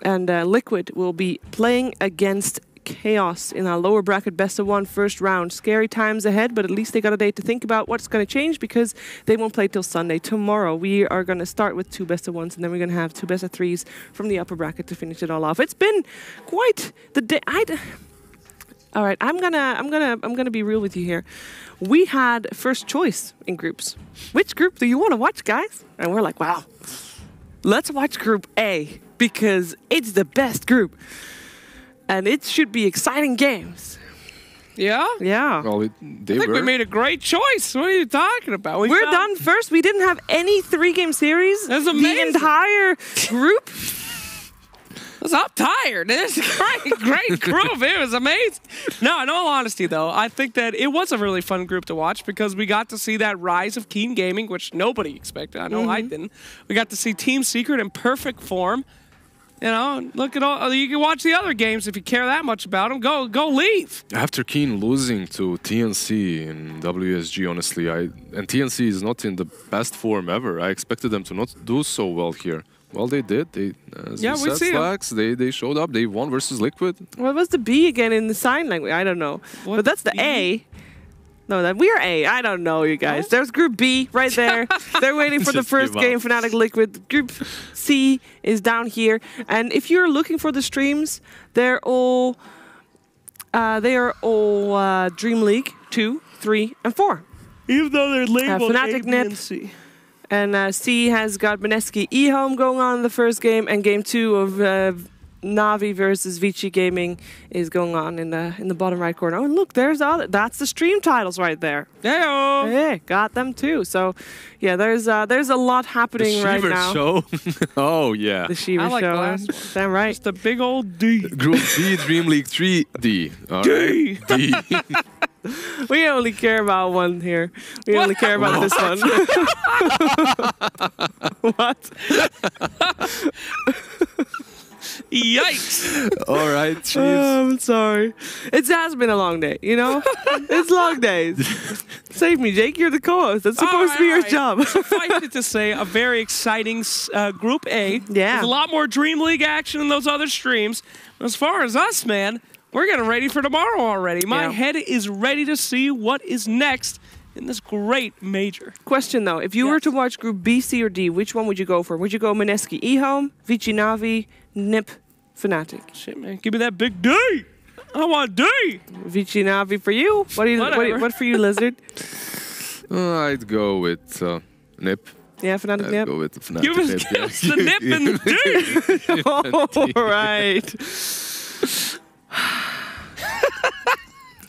And Liquid will be playing against Chaos in our lower bracket best of one first round. Scary times ahead, but at least they got a day to think about what's going to change, because they won't play till Sunday. Tomorrow we are going to start with 2 best of ones, and then we're going to have 2 best of threes from the upper bracket to finish it all off. It's been quite the day. All right, I'm gonna be real with you here. We had first choice in groups. Which group do you want to watch, guys? And we're like, wow, let's watch Group A, because it's the best group. And it should be exciting games. Yeah? Yeah. Well, I think we made a great choice. What are you talking about? We're done first. We didn't have any 3-game series. That's amazing. The entire group. I'm tired. It's a great group. It was amazing. No, in all honesty, though, I think that it was a really fun group to watch, because we got to see that rise of Keen Gaming, which nobody expected. I know I didn't. We got to see Team Secret in perfect form. You know, look at all. You can watch the other games if you care that much about them. Go leave. After Keen losing to TNC in WSG, honestly, and TNC is not in the best form ever. I expected them to not do so well here. Well, they did. They, as yeah, we see Slacks, they showed up. They won versus Liquid. What was the B again in the sign language? I don't know. What but that's the B? A. No, that we're A. I don't know, you guys. What? There's Group B right there. They're waiting for the Just first give game, up. Fnatic Liquid. Group C is down here. And if you're looking for the streams, they are all DreamLeague 2, 3, and 4. Even though they're labeled Fnatic A, B, Nip. and C. And C has got Mineski eHome going on in the first game, and game 2 of Navi versus Vici Gaming is going on in the bottom right corner. Oh, and look, that's the stream titles right there. Hey-o. Hey, got them too. So, yeah, there's a lot happening right now. Show. Oh yeah. The Shiva I like show. the last one. Damn right. Just a big old D. Group D, DreamLeague 3D. All right. D. We only care about one here. We only care about this one. What? Yikes! All right, Chiefs. I'm sorry. It has been a long day, you know? It's long days. Save me, Jake. You're the co-host. That's supposed to be your job. Suffice it to say, a very exciting Group A. Yeah. There's a lot more Dream League action in those other streams. As far as us, man, we're getting ready for tomorrow already. My head is ready to see what is next in this great major. Question, though. If you were to watch Group B, C, or D, which one would you go for? Would you go Mineski eHome, Vici Navi, Nip, Fnatic? Shit, man. Give me that big D. I want D. Vici Navi for you. What for you, Lizard? I'd go with Nip. Yeah, Fnatic I'd Nip. go with the Fnatic Give us Nip. yes, the Nip and the D. All right.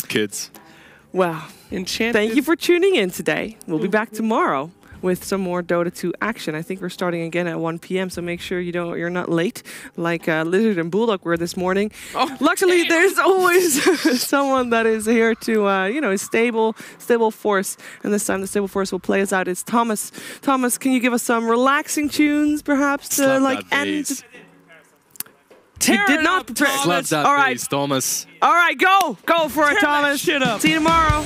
Kids. Well, Enchanted. thank you for tuning in today. We'll be back tomorrow with some more Dota 2 action. I think we're starting again at 1 p.m., so make sure you're not late like Lizard and Bulldog were this morning. Oh, Luckily, there's always someone that is here to, a stable force. And this time, the stable force will play us out. It's Thomas. Thomas, can you give us some relaxing tunes, perhaps, to end? Tear You did it not up, prepare. Thomas. Slap that All right. bass, Thomas. All right, go for it, Tear that Thomas. shit up. See you tomorrow.